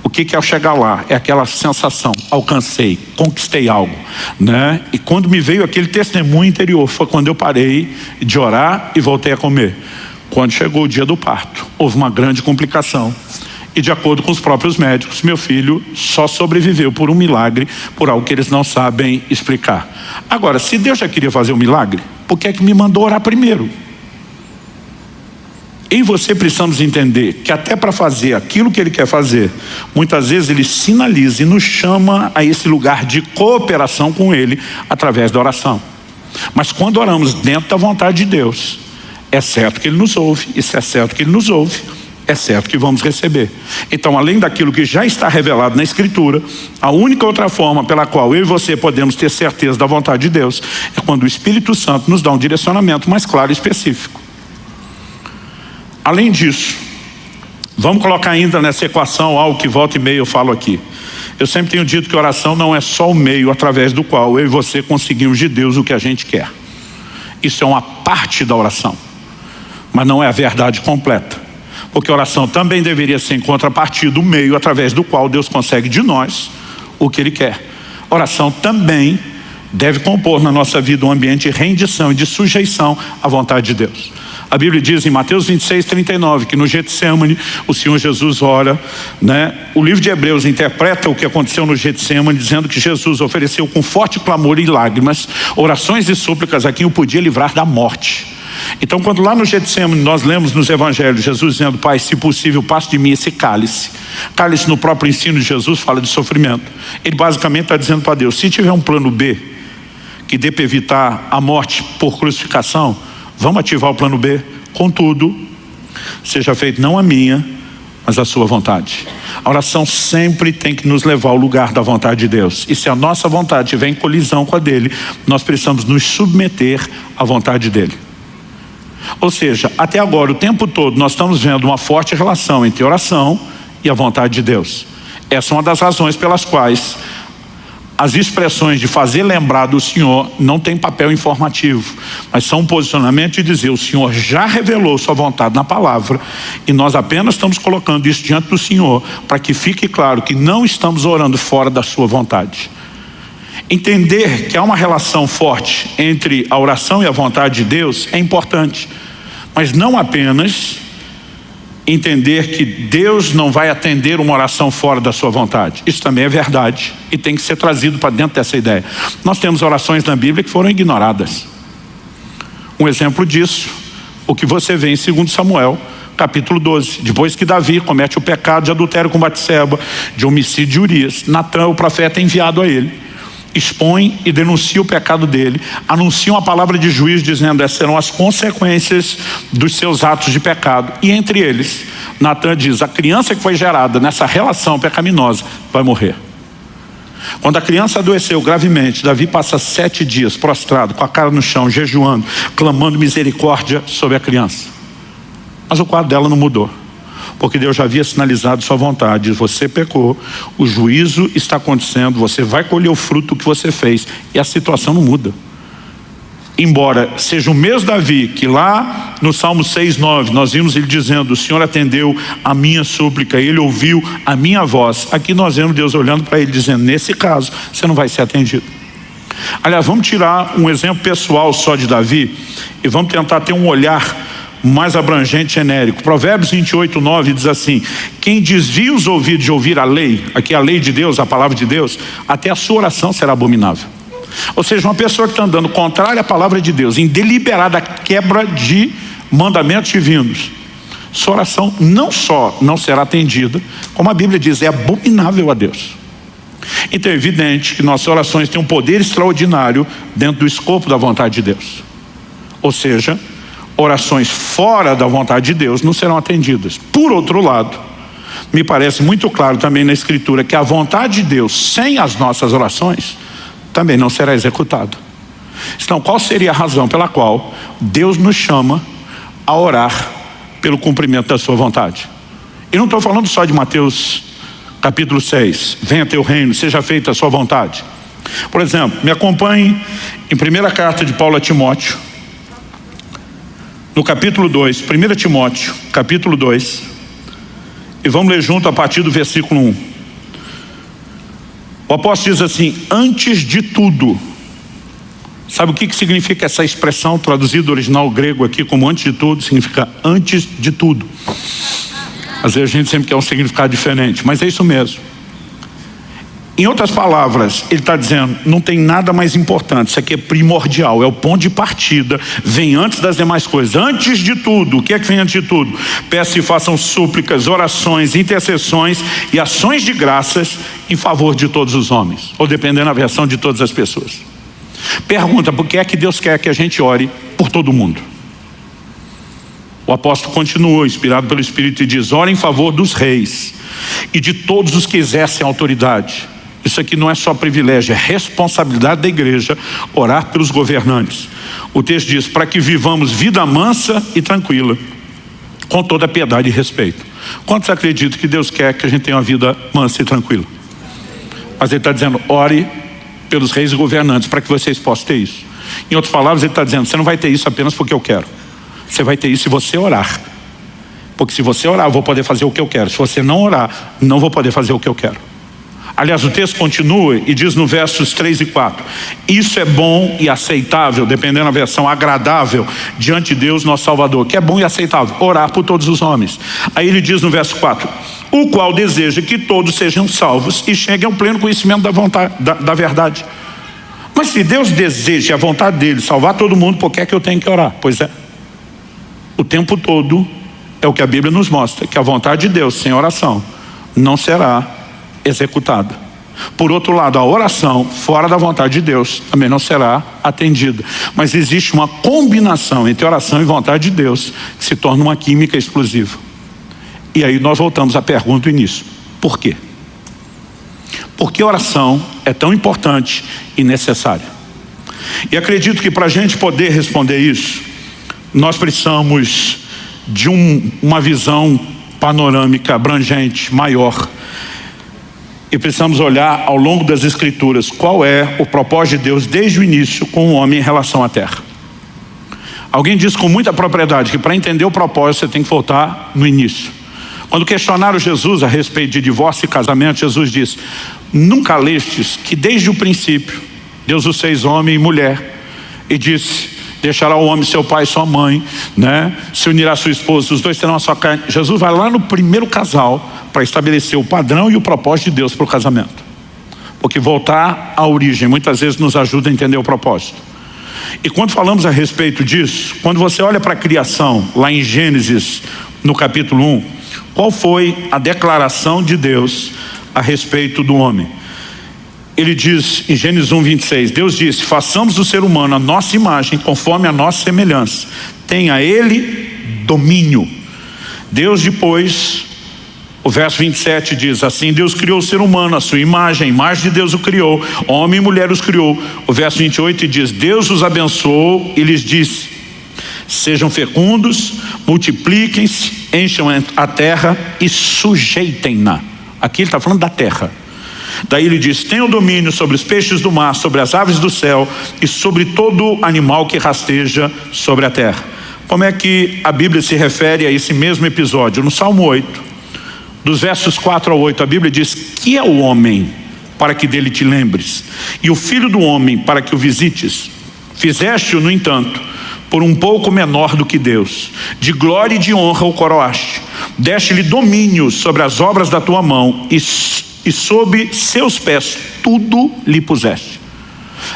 O que é o chegar lá? É aquela sensação: alcancei, conquistei algo, né? E quando me veio aquele testemunho interior, foi quando eu parei de orar e voltei a comer. Quando chegou o dia do parto, houve uma grande complicação. E de acordo com os próprios médicos, meu filho só sobreviveu por um milagre, por algo que eles não sabem explicar. Agora, se Deus já queria fazer um milagre, por que é que me mandou orar primeiro? Eu e você precisamos entender que até para fazer aquilo que Ele quer fazer, muitas vezes Ele sinaliza e nos chama a esse lugar de cooperação com Ele através da oração. Mas quando oramos dentro da vontade de Deus, é certo que Ele nos ouve. E se é certo que Ele nos ouve, é certo que vamos receber. Então, além daquilo que já está revelado na Escritura, a única outra forma pela qual eu e você podemos ter certeza da vontade de Deus é quando o Espírito Santo nos dá um direcionamento mais claro e específico. Além disso, vamos colocar ainda nessa equação algo que volta e meia eu falo aqui. Eu sempre tenho dito que oração não é só o meio através do qual eu e você conseguimos de Deus o que a gente quer. Isso é uma parte da oração, mas não é a verdade completa. Porque oração também deveria ser em contrapartida, o meio através do qual Deus consegue de nós o que Ele quer. Oração também deve compor na nossa vida um ambiente de rendição e de sujeição à vontade de Deus. A Bíblia diz em Mateus 26, 39, que no Getsemane o Senhor Jesus ora, né? O livro de Hebreus interpreta o que aconteceu no Getsemane, dizendo que Jesus ofereceu com forte clamor e lágrimas, orações e súplicas a quem o podia livrar da morte. Então, quando lá no Getsemane nós lemos nos evangelhos Jesus dizendo: Pai, se possível, passe de mim esse cálice. Cálice, no próprio ensino de Jesus, fala de sofrimento. Ele basicamente está dizendo para Deus, se tiver um plano B, que dê para evitar a morte por crucificação, vamos ativar o plano B. Contudo, seja feito não a minha, mas a sua vontade. A oração sempre tem que nos levar ao lugar da vontade de Deus. E se a nossa vontade estiver em colisão com a dele, nós precisamos nos submeter à vontade dele. Ou seja, até agora, o tempo todo, nós estamos vendo uma forte relação entre oração e a vontade de Deus. Essa é uma das razões pelas quais as expressões de fazer lembrar do Senhor não tem papel informativo, mas são um posicionamento de dizer, o Senhor já revelou sua vontade na palavra e nós apenas estamos colocando isso diante do Senhor para que fique claro que não estamos orando fora da sua vontade. Entender que há uma relação forte entre a oração e a vontade de Deus é importante, mas não apenas entender que Deus não vai atender uma oração fora da sua vontade. Isso também é verdade e tem que ser trazido para dentro dessa ideia. Nós temos orações na Bíblia que foram ignoradas. Um exemplo disso, o que você vê em 2 Samuel, capítulo 12. Depois que Davi comete o pecado de adultério com Batseba, de homicídio de Urias, Natã, o profeta, é enviado a ele. Expõe e denuncia o pecado dele, anuncia uma palavra de juízo dizendo essas serão as consequências dos seus atos de pecado. E entre eles, Natã diz, a criança que foi gerada nessa relação pecaminosa vai morrer. Quando a criança adoeceu gravemente, Davi passa 7 dias prostrado, com a cara no chão, jejuando, clamando misericórdia sobre a criança. Mas o quadro dela não mudou. Porque Deus já havia sinalizado sua vontade. Você pecou, o juízo está acontecendo, você vai colher o fruto que você fez. E a situação não muda. Embora seja o mesmo Davi, que lá no Salmo 6:9, nós vimos ele dizendo, o Senhor atendeu a minha súplica, ele ouviu a minha voz. Aqui nós vemos Deus olhando para ele dizendo, nesse caso, você não vai ser atendido. Aliás, vamos tirar um exemplo pessoal só de Davi e vamos tentar ter um olhar mais abrangente, genérico. Provérbios 28:9 diz assim, quem desvia os ouvidos de ouvir a lei, aqui a lei de Deus, a palavra de Deus, até a sua oração será abominável. Ou seja, uma pessoa que está andando contrária à palavra de Deus, em deliberada quebra de mandamentos divinos, sua oração não só não será atendida, como a Bíblia diz, é abominável a Deus. Então é evidente que nossas orações têm um poder extraordinário dentro do escopo da vontade de Deus. Ou seja, orações fora da vontade de Deus não serão atendidas. Por outro lado, me parece muito claro também na Escritura que a vontade de Deus, sem as nossas orações, também não será executada. Então, qual seria a razão pela qual Deus nos chama a orar pelo cumprimento da sua vontade? E não estou falando só de Mateus capítulo 6, venha teu reino, seja feita a sua vontade. Por exemplo, me acompanhe em primeira carta de Paulo a Timóteo, no capítulo 2, 1 Timóteo, capítulo 2, e vamos ler junto a partir do versículo 1. O apóstolo diz assim, antes de tudo. Sabe o que significa essa expressão, traduzida do original grego aqui como antes de tudo? Significa antes de tudo. Às vezes a gente sempre quer um significado diferente, mas é isso mesmo. Em outras palavras, ele está dizendo, não tem nada mais importante, isso aqui é primordial, é o ponto de partida, vem antes das demais coisas. Antes de tudo, o que é que vem antes de tudo? Peço e façam súplicas, orações, intercessões e ações de graças em favor de todos os homens, ou dependendo da versão, de todas as pessoas. Pergunta, por que é que Deus quer que a gente ore por todo mundo? O apóstolo continua, inspirado pelo Espírito, e diz, ore em favor dos reis e de todos os que exercem autoridade. Isso aqui não é só privilégio, é responsabilidade da igreja orar pelos governantes. O texto diz, para que vivamos vida mansa e tranquila, com toda piedade e respeito. Quantos acreditam que Deus quer que a gente tenha uma vida mansa e tranquila? Mas ele está dizendo, ore pelos reis e governantes, para que vocês possam ter isso. Em outras palavras, ele está dizendo, você não vai ter isso apenas porque eu quero. Você vai ter isso se você orar. Porque se você orar, eu vou poder fazer o que eu quero. Se você não orar, não vou poder fazer o que eu quero. Aliás, o texto continua e diz no versos 3 e 4, isso é bom e aceitável, dependendo da versão, agradável diante de Deus nosso Salvador, que é bom e aceitável, orar por todos os homens. Aí ele diz no verso 4, o qual deseja que todos sejam salvos e cheguem ao pleno conhecimento da vontade, da verdade. Mas se Deus deseja a vontade dele salvar todo mundo, por que é que eu tenho que orar? Pois é, o tempo todo é o que a Bíblia nos mostra, que a vontade de Deus sem oração não será executada. Por outro lado, a oração fora da vontade de Deus também não será atendida. Mas existe uma combinação entre oração e vontade de Deus que se torna uma química explosiva. E aí nós voltamos à pergunta do início: por quê? Por que a oração é tão importante e necessária? E acredito que para a gente poder responder isso, nós precisamos de uma visão panorâmica, abrangente, maior. E precisamos olhar ao longo das Escrituras qual é o propósito de Deus desde o início com o homem em relação à terra. Alguém disse com muita propriedade que para entender o propósito você tem que voltar no início. Quando questionaram Jesus a respeito de divórcio e casamento, Jesus disse: nunca lestes que desde o princípio Deus os fez homem e mulher, e disse: deixará o homem seu pai e sua mãe, se unirá a sua esposa, os dois terão a sua carne. Jesus vai lá no primeiro casal para estabelecer o padrão e o propósito de Deus para o casamento. Porque voltar à origem muitas vezes nos ajuda a entender o propósito. E quando falamos a respeito disso, quando você olha para a criação, lá em Gênesis, no capítulo 1, qual foi a declaração de Deus a respeito do homem? Ele diz em Gênesis 1:26, Deus disse: façamos o ser humano a nossa imagem, conforme a nossa semelhança. Tenha ele domínio. Deus depois, o verso 27 diz assim: Deus criou o ser humano, a sua imagem, a imagem de Deus o criou, homem e mulher os criou. O verso 28 diz: Deus os abençoou e lhes disse: sejam fecundos, multipliquem-se, encham a terra e sujeitem-na. Aqui ele está falando da terra. Daí ele diz: tenham domínio sobre os peixes do mar, sobre as aves do céu e sobre todo animal que rasteja sobre a terra. Como é que a Bíblia se refere a esse mesmo episódio? No Salmo 8, dos versos 4 a 8, a Bíblia diz: que é o homem para que dele te lembres, e o filho do homem para que o visites? Fizeste-o, no entanto, por um pouco menor do que Deus. De glória e de honra o coroaste. Deste-lhe domínio sobre as obras da tua mão, e sob seus pés tudo lhe puseste.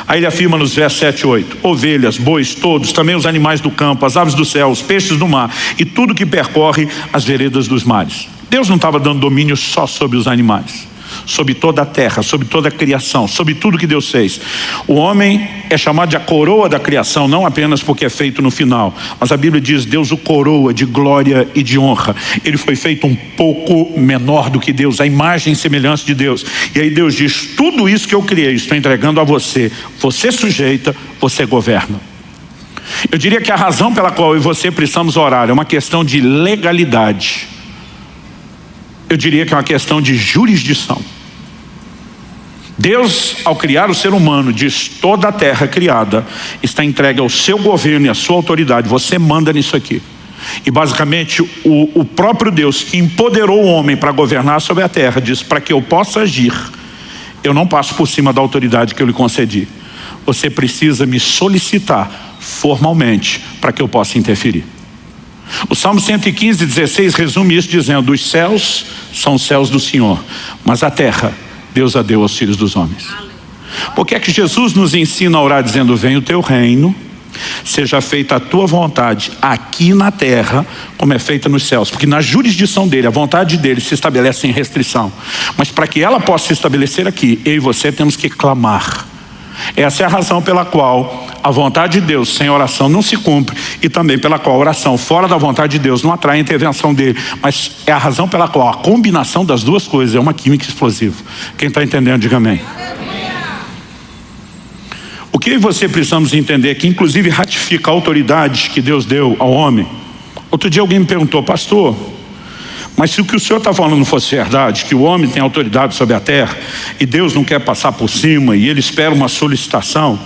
Aí ele afirma nos versos 7 e 8: ovelhas, bois, todos, também os animais do campo, as aves do céu, os peixes do mar e tudo que percorre as veredas dos mares. Deus não estava dando domínio só sobre os animais, sobre toda a terra, sobre toda a criação, sobre tudo que Deus fez. O homem é chamado de a coroa da criação, não apenas porque é feito no final, mas a Bíblia diz: Deus o coroa de glória e de honra. Ele foi feito um pouco menor do que Deus, a imagem e semelhança de Deus. E aí Deus diz: tudo isso que eu criei, estou entregando a você. Você sujeita, você governa. Eu diria que a razão pela qual eu e você precisamos orar é uma questão de legalidade. Eu diria que é uma questão de jurisdição. Deus, ao criar o ser humano, diz: toda a terra criada está entregue ao seu governo e à sua autoridade. Você manda nisso aqui. E basicamente o próprio Deus que empoderou o homem para governar sobre a terra diz: para que eu possa agir, eu não passo por cima da autoridade que eu lhe concedi. Você precisa me solicitar formalmente para que eu possa interferir. O Salmo 115:16 resume isso dizendo: os céus são os céus do Senhor, mas a terra Deus a deu aos filhos dos homens. Por que é que Jesus nos ensina a orar dizendo: venha o teu reino, seja feita a tua vontade aqui na terra como é feita nos céus? Porque na jurisdição dele, a vontade dele se estabelece sem restrição, mas para que ela possa se estabelecer aqui, eu e você temos que clamar. Essa é a razão pela qual a vontade de Deus sem oração não se cumpre, e também pela qual a oração fora da vontade de Deus não atrai a intervenção dele. Mas é a razão pela qual a combinação das duas coisas é uma química explosiva. Quem está entendendo, diga amém. O que você precisamos entender, que inclusive ratifica a autoridade que Deus deu ao homem. Outro dia alguém me perguntou: pastor, mas se o que o senhor está falando fosse verdade, que o homem tem autoridade sobre a terra e Deus não quer passar por cima e ele espera uma solicitação,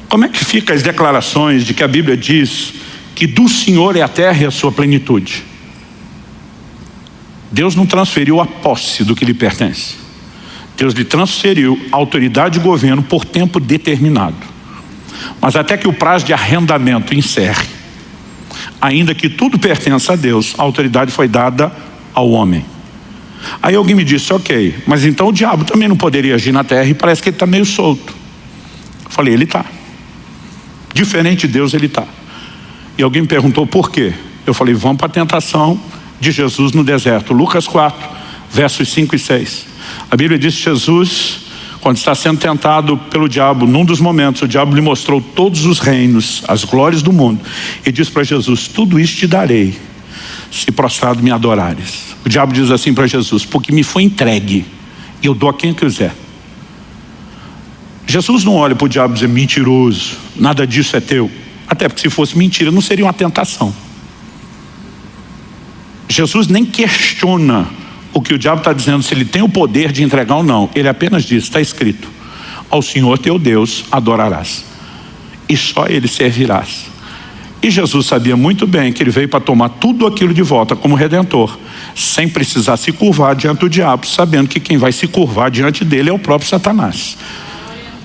como é que fica as declarações de que a Bíblia diz que do Senhor é a terra e a sua plenitude? Deus não transferiu a posse do que lhe pertence. Deus lhe transferiu a autoridade de governo por tempo determinado. Mas até que o prazo de arrendamento encerre, ainda que tudo pertença a Deus, a autoridade foi dada ao homem. Aí alguém me disse: ok, mas então o diabo também não poderia agir na terra, e parece que ele está meio solto. Eu falei: ele está. Diferente de Deus, ele está. E alguém me perguntou por quê? Eu falei: vamos para a tentação de Jesus no deserto. Lucas 4, versos 5 e 6. A Bíblia diz que Jesus, quando está sendo tentado pelo diabo, num dos momentos, o diabo lhe mostrou todos os reinos, as glórias do mundo, e diz para Jesus: tudo isso te darei, se prostrado me adorares. O diabo diz assim para Jesus: porque me foi entregue, e eu dou a quem quiser. Jesus não olha para o diabo e diz: mentiroso, nada disso é teu. Até porque se fosse mentira, não seria uma tentação. Jesus nem questiona o que o diabo está dizendo, se ele tem o poder de entregar ou não. Ele apenas diz: está escrito, ao Senhor teu Deus adorarás, e só ele servirás. E Jesus sabia muito bem que ele veio para tomar tudo aquilo de volta como Redentor, sem precisar se curvar diante do diabo, sabendo que quem vai se curvar diante dele é o próprio Satanás.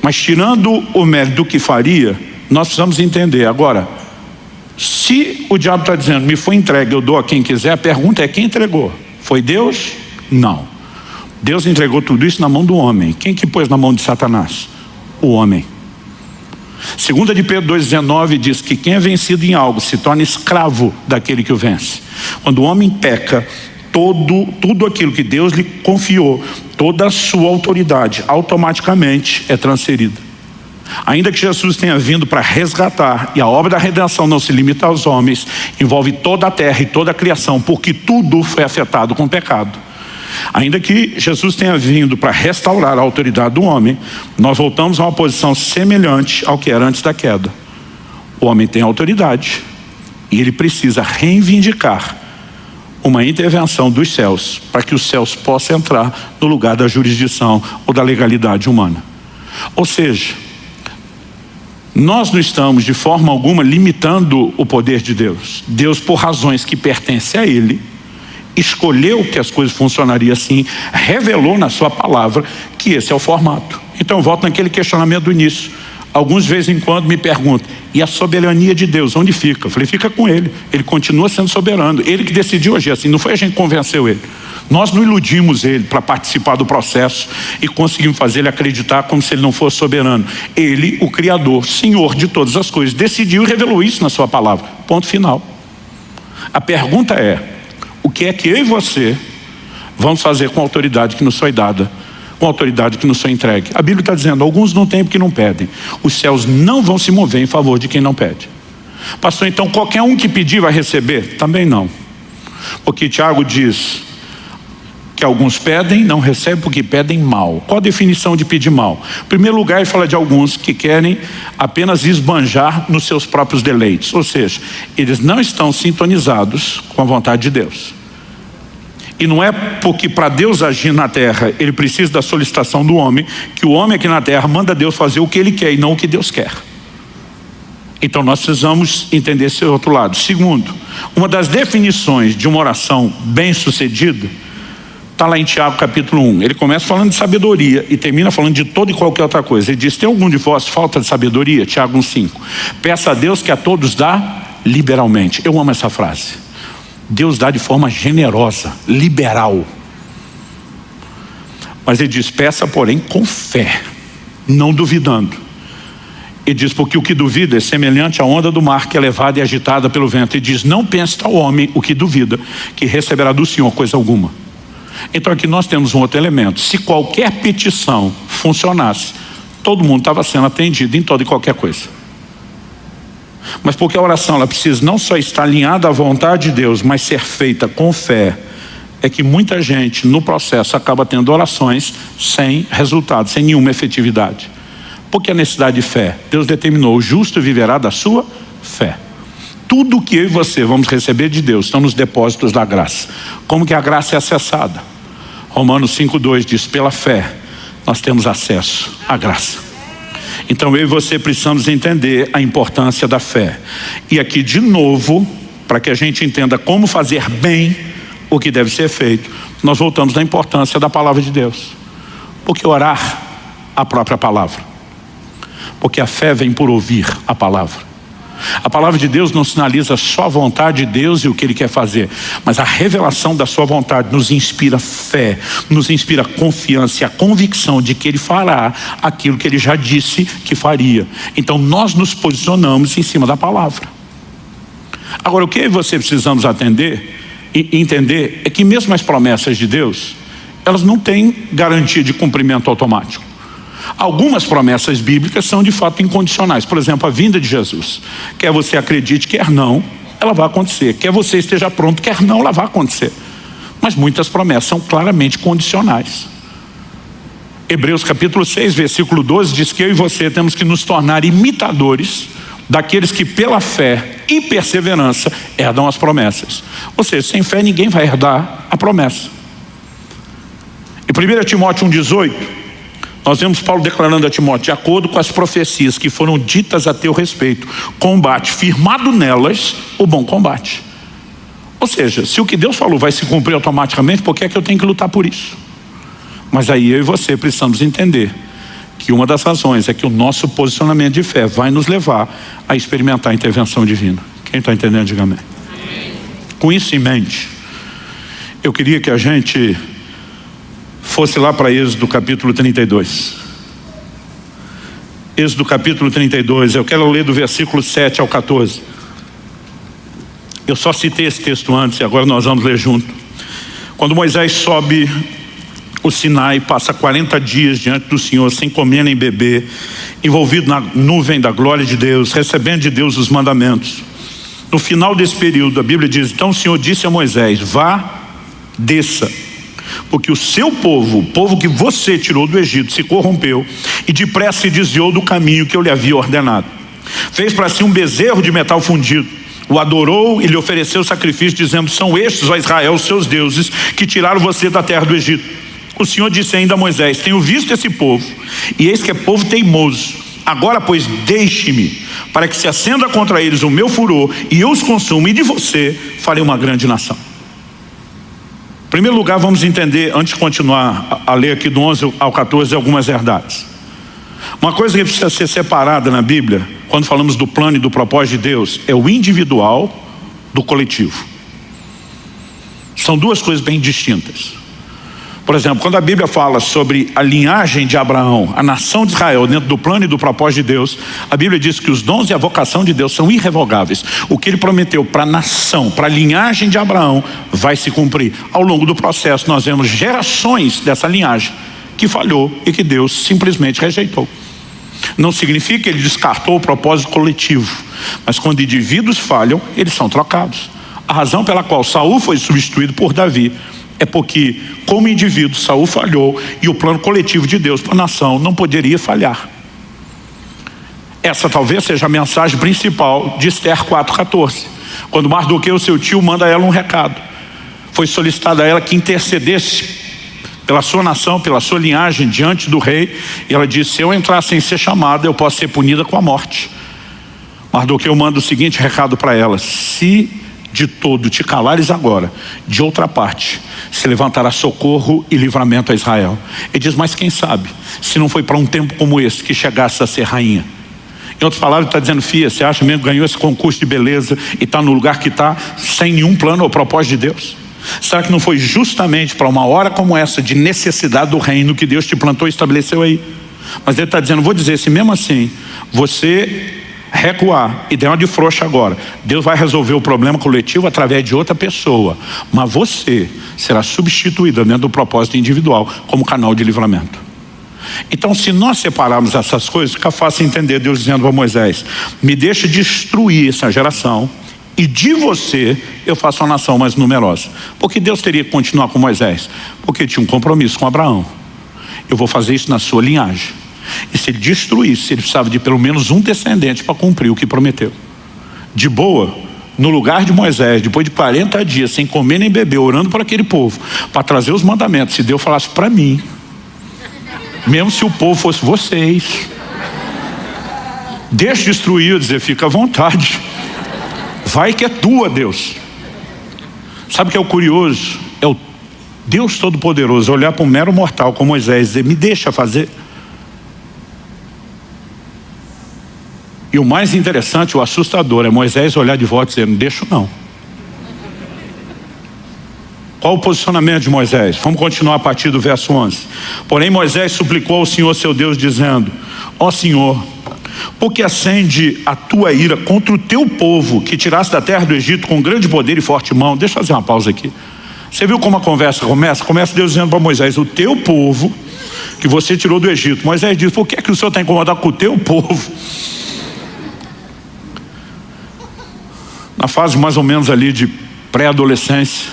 Mas tirando o mérito do que faria, nós precisamos entender. Agora, se o diabo está dizendo: me foi entregue, eu dou a quem quiser, a pergunta é: quem entregou? Foi Deus? Não. Deus entregou tudo isso na mão do homem. Quem que pôs na mão de Satanás? O homem. 2 de Pedro 2,19 diz que quem é vencido em algo se torna escravo daquele que o vence. Quando o homem peca, tudo aquilo que Deus lhe confiou, toda a sua autoridade, automaticamente é transferida. Ainda que Jesus tenha vindo para resgatar, e a obra da redenção não se limita aos homens, envolve toda a terra e toda a criação, porque tudo foi afetado com o pecado. Ainda que Jesus tenha vindo para restaurar a autoridade do homem, nós voltamos a uma posição semelhante ao que era antes da queda. O homem tem autoridade e ele precisa reivindicar uma intervenção dos céus para que os céus possam entrar no lugar da jurisdição ou da legalidade humana. Ou seja, nós não estamos de forma alguma limitando o poder de Deus. Deus, por razões que pertencem a Ele, escolheu que as coisas funcionariam assim, revelou na sua palavra que esse é o formato. Então eu volto naquele questionamento do início. Alguns de vez em quando me perguntam: e a soberania de Deus, onde fica? Eu falei: fica com Ele, Ele continua sendo soberano, Ele que decidiu agir assim, não foi a gente que convenceu Ele. Nós não iludimos Ele para participar do processo e conseguimos fazer Ele acreditar como se Ele não fosse soberano. Ele, o Criador, Senhor de todas as coisas, decidiu e revelou isso na sua palavra. Ponto final. A pergunta é: o que é que eu e você vamos fazer com a autoridade que nos foi dada, com a autoridade que nos foi entregue? A Bíblia está dizendo: alguns não têm porque não pedem. Os céus não vão se mover em favor de quem não pede. Pastor, então qualquer um que pedir vai receber? Também não. Porque Tiago diz que alguns pedem, não recebem porque pedem mal. Qual a definição de pedir mal? Em primeiro lugar, ele fala de alguns que querem apenas esbanjar nos seus próprios deleites. Ou seja, eles não estão sintonizados com a vontade de Deus. E não é porque para Deus agir na terra, ele precisa da solicitação do homem, que o homem aqui na terra manda Deus fazer o que ele quer e não o que Deus quer. Então nós precisamos entender esse outro lado. Segundo, uma das definições de uma oração bem-sucedida está lá em Tiago capítulo 1. Ele começa falando de sabedoria e termina falando de toda e qualquer outra coisa. Ele diz: tem algum de vós falta de sabedoria? Tiago 1,5. Peça a Deus que a todos dá liberalmente. Eu amo essa frase. Deus dá de forma generosa, liberal. Mas ele diz: peça porém com fé, não duvidando. Ele diz: porque o que duvida é semelhante à onda do mar que é levada e agitada pelo vento. Ele diz: não pense tal homem o que duvida, que receberá do Senhor coisa alguma. Então aqui nós temos um outro elemento. Se qualquer petição funcionasse, todo mundo estava sendo atendido em toda e qualquer coisa. Mas porque a oração ela precisa não só estar alinhada à vontade de Deus, mas ser feita com fé, é que muita gente no processo acaba tendo orações sem resultado, sem nenhuma efetividade. Porque a necessidade de fé, Deus determinou: o justo viverá da sua fé. Tudo que eu e você vamos receber de Deus estão nos depósitos da graça. Como que a graça é acessada? Romanos 5,2 diz: pela fé nós temos acesso à graça. Então eu e você precisamos entender a importância da fé. E aqui de novo, para que a gente entenda como fazer bem o que deve ser feito, nós voltamos na importância da palavra de Deus. Porque orar a própria palavra. Porque a fé vem por ouvir a palavra. A palavra de Deus não sinaliza só a vontade de Deus e o que Ele quer fazer, mas a revelação da sua vontade nos inspira fé, nos inspira confiança e a convicção de que Ele fará aquilo que Ele já disse que faria. Então nós nos posicionamos em cima da palavra. Agora, o que você precisamos atender e entender é que mesmo as promessas de Deus, elas não têm garantia de cumprimento automático. Algumas promessas bíblicas são de fato incondicionais. Por exemplo, a vinda de Jesus. Quer você acredite, quer não, ela vai acontecer. Quer você esteja pronto, quer não, ela vai acontecer. Mas muitas promessas são claramente condicionais. Hebreus capítulo 6, versículo 12 diz que eu e você temos que nos tornar imitadores daqueles que pela fé e perseverança herdam as promessas. Ou seja, sem fé ninguém vai herdar a promessa. Em 1 Timóteo 1,18, nós vemos Paulo declarando a Timóteo: de acordo com as profecias que foram ditas a teu respeito, combate firmado nelas o bom combate. Ou seja, se o que Deus falou vai se cumprir automaticamente, por que é que eu tenho que lutar por isso? Mas aí eu e você precisamos entender que uma das razões é que o nosso posicionamento de fé vai nos levar a experimentar a intervenção divina. Quem está entendendo, diga amém. Com isso em mente, eu queria que a gente fosse lá para Êxodo capítulo 32. Êxodo capítulo 32, eu quero ler do versículo 7 ao 14. Eu só citei esse texto antes e agora nós vamos ler junto. Quando Moisés sobe o Sinai, passa 40 dias diante do Senhor, sem comer nem beber, envolvido na nuvem da glória de Deus, recebendo de Deus os mandamentos. No final desse período, a Bíblia diz: então o Senhor disse a Moisés: vá, desça, porque o seu povo, o povo que você tirou do Egito, se corrompeu e depressa se desviou do caminho que eu lhe havia ordenado. Fez para si um bezerro de metal fundido, o adorou e lhe ofereceu sacrifício, dizendo: são estes, ó Israel, os seus deuses, que tiraram você da terra do Egito. O Senhor disse ainda a Moisés: tenho visto esse povo, e eis que é povo teimoso. Agora, pois, deixe-me, para que se acenda contra eles o meu furor, e eu os consuma, e de você farei uma grande nação. Em primeiro lugar, vamos entender, antes de continuar a ler aqui do 11 ao 14, algumas verdades. Uma coisa que precisa ser separada na Bíblia, quando falamos do plano e do propósito de Deus, é o individual do coletivo. São duas coisas bem distintas. Por exemplo, quando a Bíblia fala sobre a linhagem de Abraão, a nação de Israel, dentro do plano e do propósito de Deus, a Bíblia diz que os dons e a vocação de Deus são irrevogáveis. O que ele prometeu para a nação, para a linhagem de Abraão, vai se cumprir. Ao longo do processo, nós vemos gerações dessa linhagem que falhou e que Deus simplesmente rejeitou. Não significa que ele descartou o propósito coletivo, mas quando indivíduos falham, eles são trocados. A razão pela qual Saul foi substituído por Davi é porque, como indivíduo, Saul falhou e o plano coletivo de Deus para a nação não poderia falhar. Essa talvez seja a mensagem principal de Esther 4,14. Quando Mardoqueu, seu tio, manda a ela um recado. Foi solicitado a ela que intercedesse pela sua nação, pela sua linhagem diante do rei. E ela disse: se eu entrar sem ser chamada, eu posso ser punida com a morte. Mardoqueu manda o seguinte recado para ela: se de todo te calares agora, de outra parte se levantará socorro e livramento a Israel. Ele diz: mas quem sabe, se não foi para um tempo como esse que chegasse a ser rainha. Em outras palavras, está dizendo: filha, você acha mesmo que ganhou esse concurso de beleza e está no lugar que está, sem nenhum plano ou propósito de Deus? Será que não foi justamente para uma hora como essa, de necessidade do reino, que Deus te plantou e estabeleceu aí? Mas ele está dizendo: vou dizer, se mesmo assim você recuar e der uma de frouxa agora, Deus vai resolver o problema coletivo através de outra pessoa, mas você será substituída dentro do propósito individual como canal de livramento. Então, se nós separarmos essas coisas, fica fácil entender Deus dizendo a Moisés: me deixa destruir essa geração e de você eu faço uma nação mais numerosa. Porque Deus teria que continuar com Moisés? Porque tinha um compromisso com Abraão. Eu vou fazer isso na sua linhagem. E se ele destruísse, ele precisava de pelo menos um descendente para cumprir o que prometeu. De boa, no lugar de Moisés, depois de 40 dias, sem comer nem beber, orando por aquele povo, para trazer os mandamentos, se Deus falasse para mim, mesmo se o povo fosse vocês, deixa destruir, eu dizer: fica à vontade, vai que é tua, Deus. Sabe o que é o curioso? É o Deus Todo-Poderoso olhar para um mero mortal como Moisés e dizer: me deixa fazer. E o mais interessante, o assustador, é Moisés olhar de volta e dizer: não deixo não. Qual o posicionamento de Moisés? Vamos continuar a partir do verso 11. Porém Moisés suplicou ao Senhor seu Deus, dizendo: ó Senhor, porque acende a tua ira contra o teu povo, que tiraste da terra do Egito com grande poder e forte mão. Deixa eu fazer uma pausa aqui. Você viu como a conversa começa? Começa Deus dizendo para Moisés: o teu povo que você tirou do Egito. Moisés diz: por que é que o Senhor está incomodado com o teu povo? Na fase mais ou menos ali de pré-adolescência,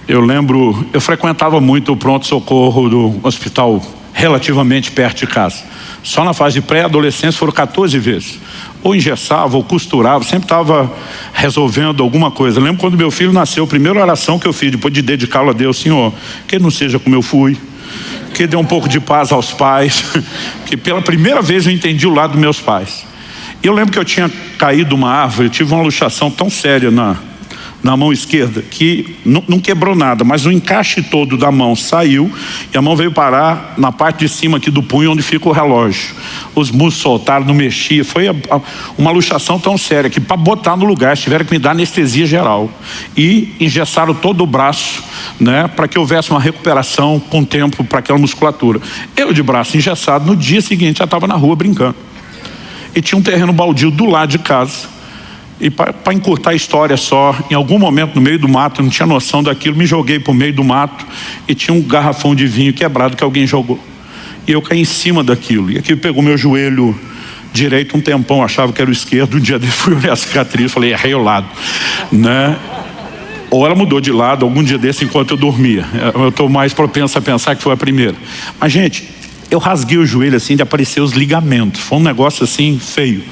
eu lembro, eu frequentava muito o pronto-socorro do hospital relativamente perto de casa. Só na fase de pré-adolescência foram 14 vezes. Ou engessava, ou costurava, sempre estava resolvendo alguma coisa. Eu lembro quando meu filho nasceu, a primeira oração que eu fiz, depois de dedicá-lo a Deus: Senhor, que ele não seja como eu fui, que dê um pouco de paz aos pais, que pela primeira vez eu entendi o lado dos meus pais. E eu lembro que eu tinha caído de uma árvore, eu tive uma luxação tão séria na mão esquerda, que não quebrou nada, mas o encaixe todo da mão saiu, e a mão veio parar na parte de cima aqui do punho, onde fica o relógio. Os músculos soltaram, não mexia. Foi uma luxação tão séria que, para botar no lugar, tiveram que me dar anestesia geral e engessaram todo o braço, né, para que houvesse uma recuperação com tempo para aquela musculatura. Eu, de braço engessado, no dia seguinte já estava na rua brincando, e tinha um terreno baldio do lado de casa. E para encurtar a história só, em algum momento no meio do mato, eu não tinha noção daquilo, me joguei para o meio do mato e tinha um garrafão de vinho quebrado que alguém jogou. E eu caí em cima daquilo. E aquilo pegou meu joelho direito um tempão, achava que era o esquerdo. Um dia desse fui olhar a cicatriz, falei: errei o lado, né? Ou ela mudou de lado algum dia desse enquanto eu dormia. Eu estou mais propenso a pensar que foi a primeira. Mas, gente, eu rasguei o joelho assim, de aparecer os ligamentos. Foi um negócio assim feio.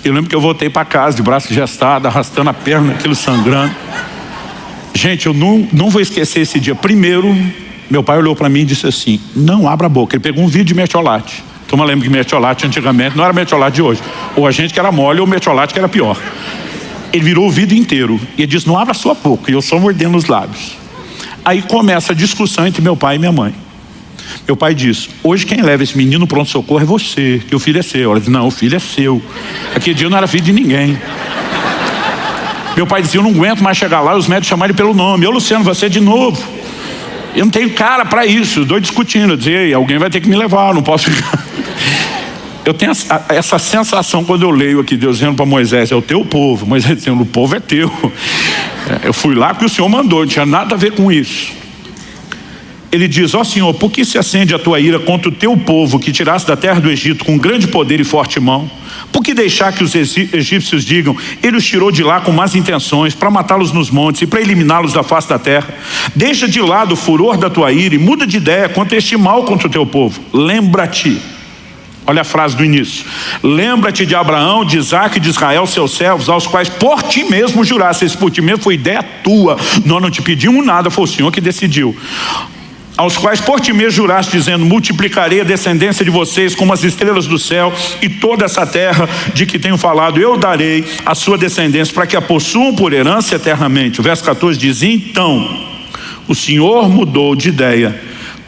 Eu lembro que eu voltei para casa de braço gestado, arrastando a perna, aquilo sangrando. Gente, eu não vou esquecer esse dia. Primeiro, meu pai olhou para mim e disse assim: não abra a boca. Ele pegou um vidro de mertiolate. Então eu lembro que mertiolate antigamente não era mertiolate de hoje. Ou a gente que era mole, ou mertiolate que era pior. Ele virou o vidro inteiro e ele disse: não abra a sua boca. E eu só mordendo os lábios. Aí começa a discussão entre meu pai e minha mãe. Meu pai diz: hoje quem leva esse menino no pronto-socorro é você, que o filho é seu. Ela diz: não, o filho é seu. Aquele dia eu não era filho de ninguém. Meu pai dizia: eu não aguento mais chegar lá e os médicos chamarem ele pelo nome. Eu, Luciano, você de novo. Eu não tenho cara para isso. Os dois discutindo. Eu dizia: alguém vai ter que me levar, não posso ficar. Eu tenho essa sensação quando eu leio aqui Deus dizendo para Moisés: é o teu povo. Moisés dizendo: o povo é teu. Eu fui lá porque o Senhor mandou, não tinha nada a ver com isso. Ele diz: ó Senhor, por que se acende a tua ira contra o teu povo que tiraste da terra do Egito com grande poder e forte mão? Por que deixar que os egípcios digam: ele os tirou de lá com más intenções, para matá-los nos montes e para eliminá-los da face da terra? Deixa de lado o furor da tua ira e muda de ideia contra este mal contra o teu povo. Lembra-te, olha a frase do início: lembra-te de Abraão, de Isaque e de Israel, seus servos, aos quais por ti mesmo juraste. Esse por ti mesmo foi ideia tua, nós não te pedimos nada, foi o Senhor que decidiu. Aos quais por ti mesmo juraste, dizendo: multiplicarei a descendência de vocês como as estrelas do céu, e toda essa terra de que tenho falado eu darei à sua descendência, para que a possuam por herança eternamente. O verso 14 diz: então o Senhor mudou de ideia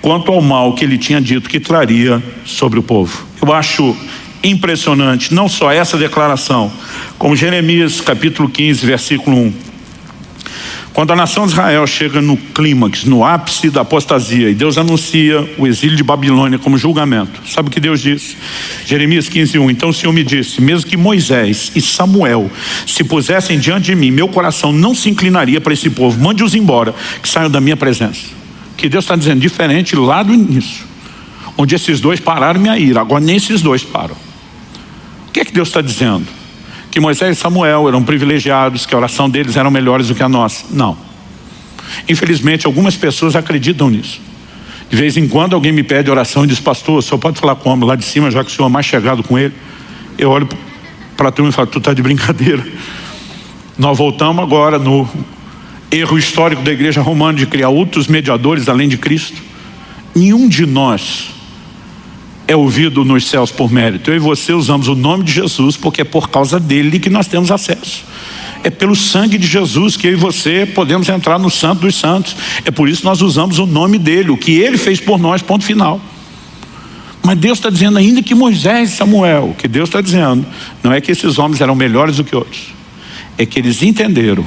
quanto ao mal que ele tinha dito que traria sobre o povo. Eu acho impressionante não só essa declaração, como Jeremias capítulo 15, versículo 1. Quando a nação de Israel chega no clímax, no ápice da apostasia, e Deus anuncia o exílio de Babilônia como julgamento, sabe o que Deus diz? Jeremias 15:1. Então o Senhor me disse: mesmo que Moisés e Samuel se pusessem diante de mim, meu coração não se inclinaria para esse povo. Mande-os embora, que saiam da minha presença. Que Deus está dizendo, diferente lá do início, onde esses dois pararam minha ira, agora nem esses dois param. O que é que Deus está dizendo? Que Moisés e Samuel eram privilegiados, que a oração deles era melhores do que a nossa. Não. Infelizmente, algumas pessoas acreditam nisso. De vez em quando alguém me pede oração e diz: pastor, o senhor pode falar com o homem lá de cima, já que o senhor é mais chegado com ele? Eu olho para a turma e falo: tu está de brincadeira. Nós voltamos agora no erro histórico da igreja romana de criar outros mediadores além de Cristo. Nenhum de nós é ouvido nos céus por mérito. Eu e você usamos o nome de Jesus porque é por causa dele que nós temos acesso. É pelo sangue de Jesus que eu e você podemos entrar no Santo dos Santos. É por isso que nós usamos o nome dele, o que ele fez por nós, ponto final. Mas Deus está dizendo, ainda que Moisés e Samuel, o que Deus está dizendo não é que esses homens eram melhores do que outros, é que eles entenderam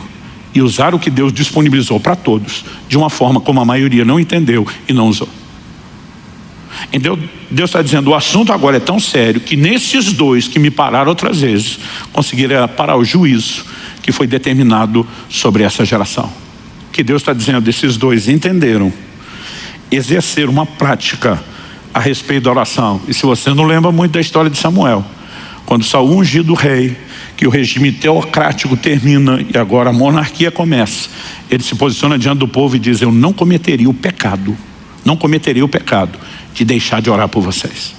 e usaram o que Deus disponibilizou para todos de uma forma como a maioria não entendeu e não usou. Então Deus está dizendo, o assunto agora é tão sério que nesses dois que me pararam outras vezes, conseguiram parar o juízo que foi determinado sobre essa geração. que Deus está dizendo, esses dois entenderam, exercer uma prática a respeito da oração. E se você não lembra muito da história de Samuel, quando Saul ungido o rei, que o regime teocrático termina e agora a monarquia começa, ele se posiciona diante do povo e diz, eu não cometeria o pecado de deixar de orar por vocês.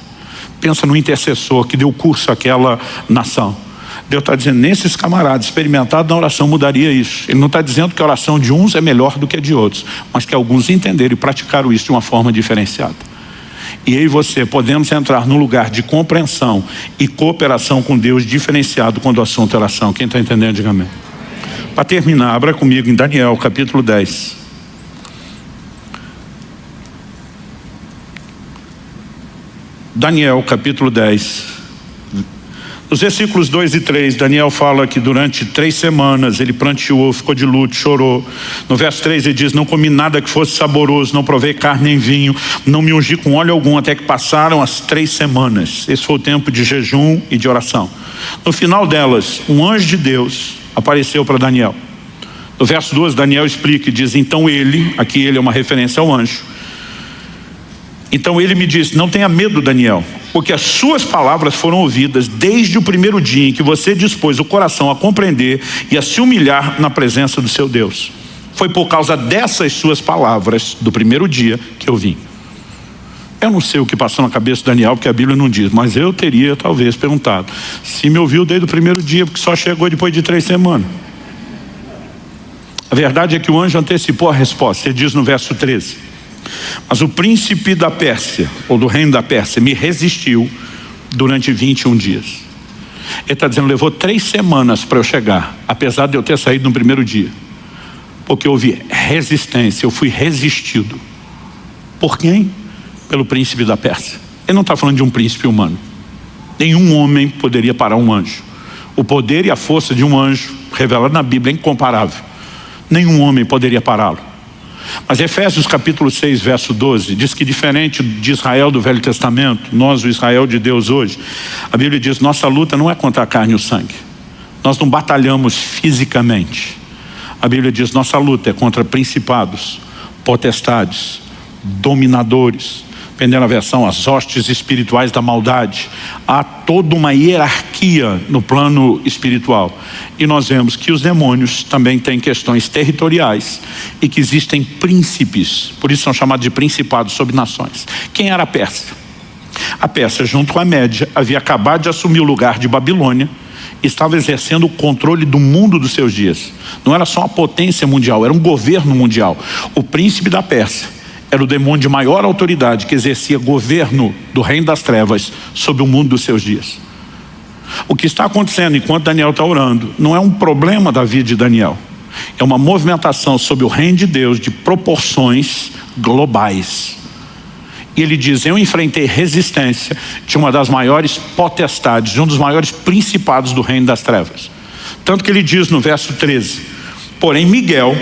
Pensa no intercessor que deu curso àquela nação. Deus está dizendo, nesses camaradas experimentados na oração mudaria isso. Ele não está dizendo que a oração de uns é melhor do que a de outros, mas que alguns entenderam e praticaram isso de uma forma diferenciada. E eu e você podemos entrar num lugar de compreensão e cooperação com Deus diferenciado quando o assunto é oração. Quem está entendendo, diga amém. Para terminar, abra comigo em Daniel, capítulo 10. Daniel, capítulo 10. Nos versículos 2 e 3, Daniel fala que durante 3 semanas ele pranteou, ficou de luto, chorou. No verso 3 ele diz, não comi nada que fosse saboroso, não provei carne nem vinho, não me ungi com óleo algum, até que passaram as 3 semanas. Esse foi o tempo de jejum e de oração. No final delas, um anjo de Deus apareceu para Daniel. No verso 12, Daniel explica e diz, então ele, aqui ele é uma referência ao anjo, então ele me disse, não tenha medo, Daniel, porque as suas palavras foram ouvidas desde o primeiro dia em que você dispôs o coração a compreender e a se humilhar na presença do seu Deus. Foi por causa dessas suas palavras do primeiro dia que eu vim. Eu não sei o que passou na cabeça de Daniel, porque a Bíblia não diz, mas eu teria talvez perguntado, se me ouviu desde o primeiro dia, porque só chegou depois de 3 semanas. A verdade é que o anjo antecipou a resposta. Ele diz no verso 13, mas o príncipe da Pérsia, ou do reino da Pérsia, me resistiu durante 21 dias. Ele está dizendo, levou 3 semanas para eu chegar, apesar de eu ter saído no primeiro dia. Porque houve resistência, eu fui resistido. Por quem? Pelo príncipe da Pérsia. Ele não está falando de um príncipe humano. Nenhum homem poderia parar um anjo. O poder e a força de um anjo, revelado na Bíblia, é incomparável. Nenhum homem poderia pará-lo. Mas Efésios capítulo 6, verso 12, diz que diferente de Israel do Velho Testamento, nós, o Israel de Deus hoje, a Bíblia diz, nossa luta não é contra a carne e o sangue. Nós não batalhamos fisicamente. A Bíblia diz, nossa luta é contra principados, potestades, dominadores, dependendo da versão, as hostes espirituais da maldade. Há toda uma hierarquia no plano espiritual. E nós vemos que os demônios também têm questões territoriais e que existem príncipes, por isso são chamados de principados sobre nações. Quem era a Pérsia? A Pérsia, junto com a Média, havia acabado de assumir o lugar de Babilônia, estava exercendo o controle do mundo dos seus dias. Não era só uma potência mundial, era um governo mundial. O príncipe da Pérsia era o demônio de maior autoridade que exercia governo do reino das trevas sobre o mundo dos seus dias. O que está acontecendo enquanto Daniel está orando não é um problema da vida de Daniel. É uma movimentação sobre o reino de Deus de proporções globais. E ele diz, eu enfrentei resistência de uma das maiores potestades, de um dos maiores principados do reino das trevas. Tanto que ele diz no verso 13, porém Miguel,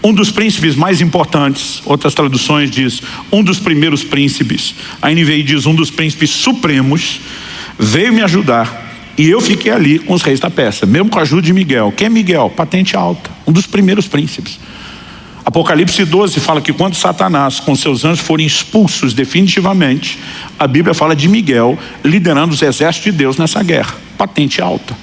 um dos príncipes mais importantes, outras traduções diz, um dos primeiros príncipes, a NVI diz, um dos príncipes supremos, veio me ajudar, e eu fiquei ali com os reis da Pérsia, mesmo com a ajuda de Miguel. Quem é Miguel? Patente alta, um dos primeiros príncipes. Apocalipse 12 fala que quando Satanás com seus anjos forem expulsos definitivamente, a Bíblia fala de Miguel liderando os exércitos de Deus nessa guerra, patente alta.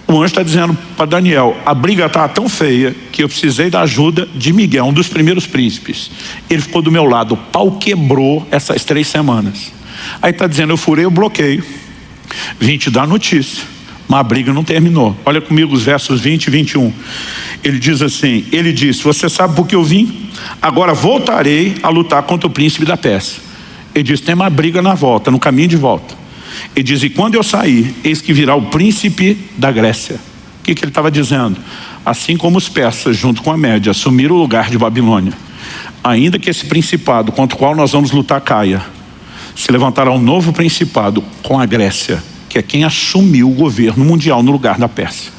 O anjo está dizendo para Daniel, a briga está tão feia que eu precisei da ajuda de Miguel, um dos primeiros príncipes. Ele ficou do meu lado, o pau quebrou essas 3 semanas. Aí está dizendo, eu furei o bloqueio, vim te dar notícia, mas a briga não terminou. Olha comigo os versos 20 e 21. Ele diz assim, ele disse, você sabe por que eu vim? Agora voltarei a lutar contra o príncipe da Pérsia. Ele diz, tem uma briga na volta, no caminho de volta. Ele diz, e quando eu sair, eis que virá o príncipe da Grécia. O que ele estava dizendo? Assim como os persas, junto com a Média, assumiram o lugar de Babilônia, ainda que esse principado contra o qual nós vamos lutar caia, se levantará um novo principado com a Grécia, que é quem assumiu o governo mundial no lugar da Pérsia.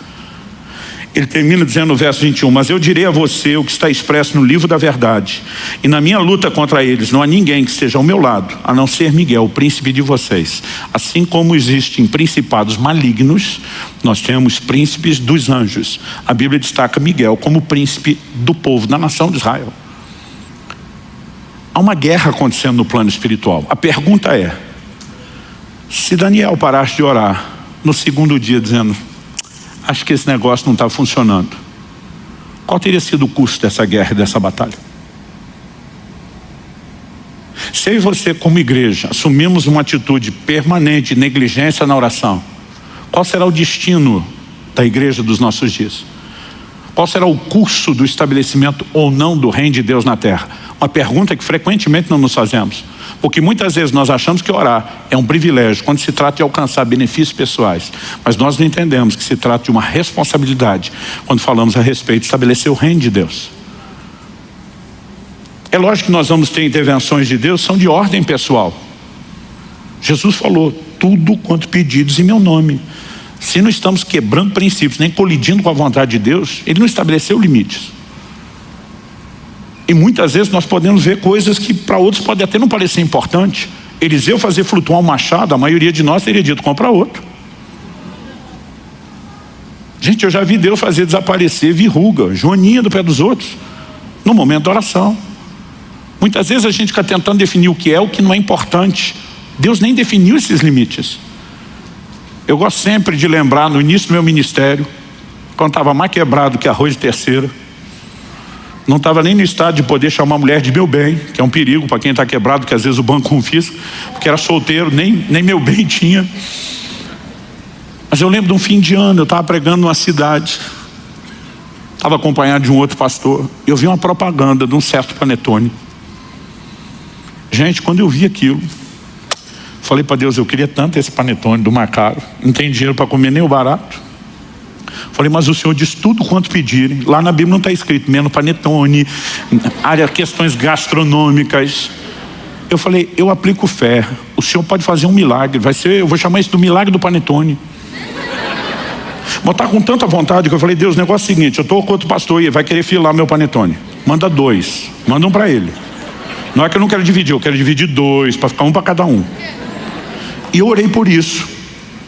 Ele termina dizendo no verso 21, mas eu direi a você o que está expresso no livro da verdade, e na minha luta contra eles não há ninguém que esteja ao meu lado, a não ser Miguel, o príncipe de vocês. Assim como existem principados malignos, nós temos príncipes dos anjos. A Bíblia destaca Miguel como príncipe do povo, da nação de Israel. Há uma guerra acontecendo no plano espiritual. A pergunta é, se Daniel parasse de orar no segundo dia dizendo, acho que esse negócio não está funcionando, qual teria sido o custo dessa guerra e dessa batalha? Se eu e você como igreja assumimos uma atitude permanente de negligência na oração, qual será o destino da igreja dos nossos dias? Qual será o curso do estabelecimento ou não do reino de Deus na terra? Uma pergunta que frequentemente não nos fazemos, porque muitas vezes nós achamos que orar é um privilégio quando se trata de alcançar benefícios pessoais, mas nós não entendemos que se trata de uma responsabilidade quando falamos a respeito de estabelecer o reino de Deus. É lógico que nós vamos ter intervenções de Deus, são de ordem pessoal. Jesus falou, tudo quanto pedidos em meu nome. Se não estamos quebrando princípios, nem colidindo com a vontade de Deus, Ele não estabeleceu limites. E muitas vezes nós podemos ver coisas que para outros pode até não parecer importante. Eliseu fazer flutuar um machado, a maioria de nós teria dito, compra outro. Gente, eu já vi Deus fazer desaparecer verruga, joaninha do pé dos outros, no momento da oração. Muitas vezes a gente fica tentando definir o que é, o que não é importante. Deus nem definiu esses limites. Eu gosto sempre de lembrar no início do meu ministério, quando estava mais quebrado que arroz de terceira, não estava nem no estado de poder chamar a mulher de meu bem, que é um perigo para quem está quebrado, que às vezes o banco confisca, porque era solteiro, nem meu bem tinha. Mas eu lembro de um fim de ano, eu estava pregando numa cidade, estava acompanhado de um outro pastor, e eu vi uma propaganda de um certo panetone. Gente, quando eu vi aquilo, falei para Deus, eu queria tanto esse panetone do mais caro, não tem dinheiro para comer nem o barato. Falei, mas o Senhor diz tudo quanto pedirem. Lá na Bíblia não está escrito menos panetone, área, questões gastronômicas. Eu falei, eu aplico fé, o Senhor pode fazer um milagre, eu vou chamar isso do milagre do panetone. Mas tá com tanta vontade que eu falei, Deus, o negócio é o seguinte, eu estou com outro pastor e vai querer filar meu panetone. Manda 2, manda um para ele. Não é que eu não quero dividir, eu quero dividir 2, para ficar um para cada um. E eu orei por isso,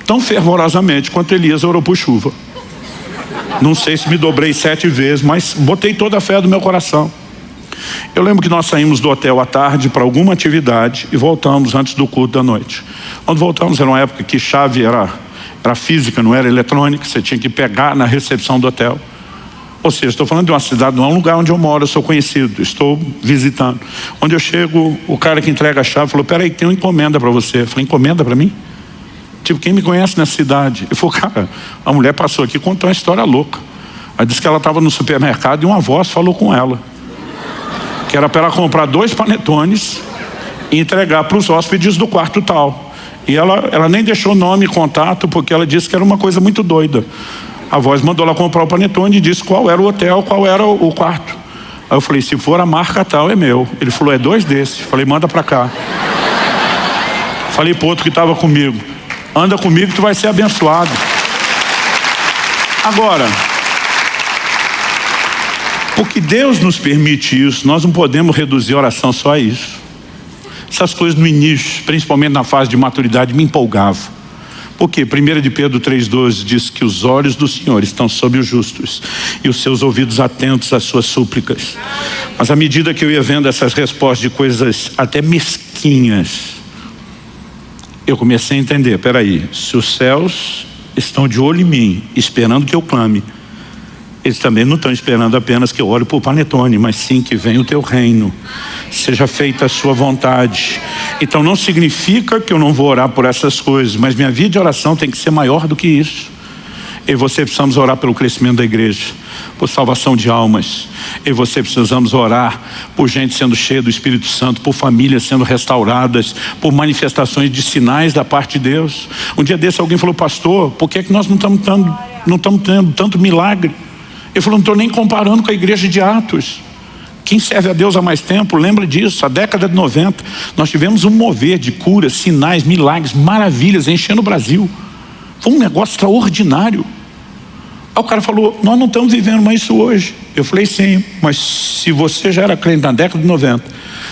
tão fervorosamente quanto Elias orou por chuva. Não sei se me dobrei 7 vezes, mas botei toda a fé do meu coração. Eu lembro que nós saímos do hotel à tarde para alguma atividade e voltamos antes do culto da noite. Quando voltamos era uma época que chave era física, não era eletrônica, você tinha que pegar na recepção do hotel. Ou seja, estou falando de uma cidade, não é um lugar onde eu moro, eu sou conhecido, estou visitando. Onde eu chego, o cara que entrega a chave falou, peraí, tem uma encomenda para você. Eu falei, encomenda para mim? Tipo, quem me conhece nessa cidade? Eu falei, cara, a mulher passou aqui e contou uma história louca. Ela disse que ela estava no supermercado e uma voz falou com ela, que era para ela comprar 2 panetones e entregar para os hóspedes do quarto tal. E ela nem deixou nome e contato, porque ela disse que era uma coisa muito doida. A voz mandou ela comprar o panetone e disse qual era o hotel, qual era o quarto. Aí eu falei, se for a marca tal, é meu. Ele falou, é 2 desses. Falei, manda para cá. Falei pro outro que estava comigo, anda comigo que tu vai ser abençoado. Agora, porque Deus nos permite isso, nós não podemos reduzir a oração só a isso. Essas coisas no início, principalmente na fase de maturidade, me empolgavam. Por quê? 1 de Pedro 3,12 diz que os olhos do Senhor estão sobre os justos e os seus ouvidos atentos às suas súplicas. Mas à medida que eu ia vendo essas respostas de coisas até mesquinhas, eu comecei a entender, peraí, se os céus estão de olho em mim, esperando que eu clame, eles também não estão esperando apenas que eu ore por panetone, mas sim que venha o teu reino, seja feita a sua vontade. Então não significa que eu não vou orar por essas coisas, mas minha vida de oração tem que ser maior do que isso. Eu e você precisamos orar pelo crescimento da igreja, por salvação de almas. Eu e você precisamos orar por gente sendo cheia do Espírito Santo, por famílias sendo restauradas, por manifestações de sinais da parte de Deus. Um dia desse alguém falou, pastor, por que é que nós não estamos tendo tanto milagre? Ele falou, não estou nem comparando com a igreja de Atos. Quem serve a Deus há mais tempo, lembra disso, a década de 90, nós tivemos um mover de curas, sinais, milagres, maravilhas, enchendo o Brasil. Foi um negócio extraordinário. Aí o cara falou, nós não estamos vivendo mais isso hoje. Eu falei, sim, mas se você já era crente na década de 90,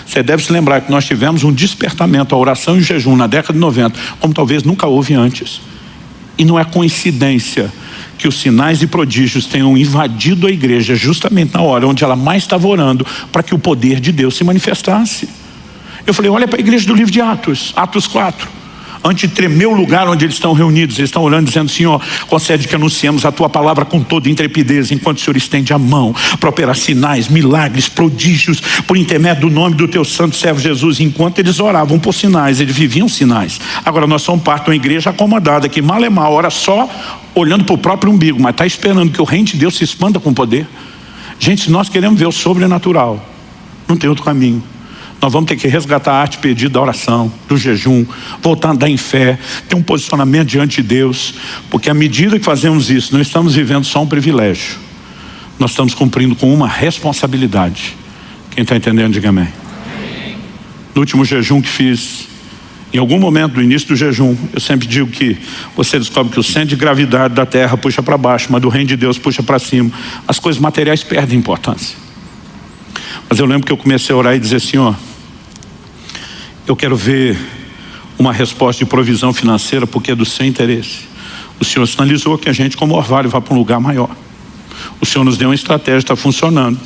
você deve se lembrar que nós tivemos um despertamento, a oração e o jejum na década de 90, como talvez nunca houve antes. E não é coincidência que os sinais e prodígios tenham invadido a igreja justamente na hora onde ela mais estava orando para que o poder de Deus se manifestasse. Eu falei, olha para a igreja do livro de Atos, Atos 4. Antes de tremer o lugar onde eles estão reunidos, eles estão orando dizendo, Senhor, concede que anunciemos a tua palavra com toda intrepidez, enquanto o Senhor estende a mão para operar sinais, milagres, prodígios, por intermédio do nome do teu santo servo Jesus. Enquanto eles oravam por sinais, eles viviam sinais. Agora nós somos parte de uma igreja acomodada, que mal é mal, ora só olhando para o próprio umbigo, mas está esperando que o reino de Deus se expanda com poder. Gente, se nós queremos ver o sobrenatural, não tem outro caminho. Nós vamos ter que resgatar a arte perdida da oração, do jejum, voltar a andar em fé, ter um posicionamento diante de Deus, porque à medida que fazemos isso, não estamos vivendo só um privilégio, nós estamos cumprindo com uma responsabilidade. Quem está entendendo, diga amém. No último jejum que fiz, em algum momento do início do jejum, eu sempre digo que você descobre que o centro de gravidade da terra puxa para baixo, mas do reino de Deus puxa para cima. As coisas materiais perdem importância. Mas eu lembro que eu comecei a orar e dizer, Senhor, eu quero ver uma resposta de provisão financeira porque é do seu interesse. O Senhor sinalizou que a gente, como orvalho, vai para um lugar maior. O Senhor nos deu uma estratégia, está funcionando.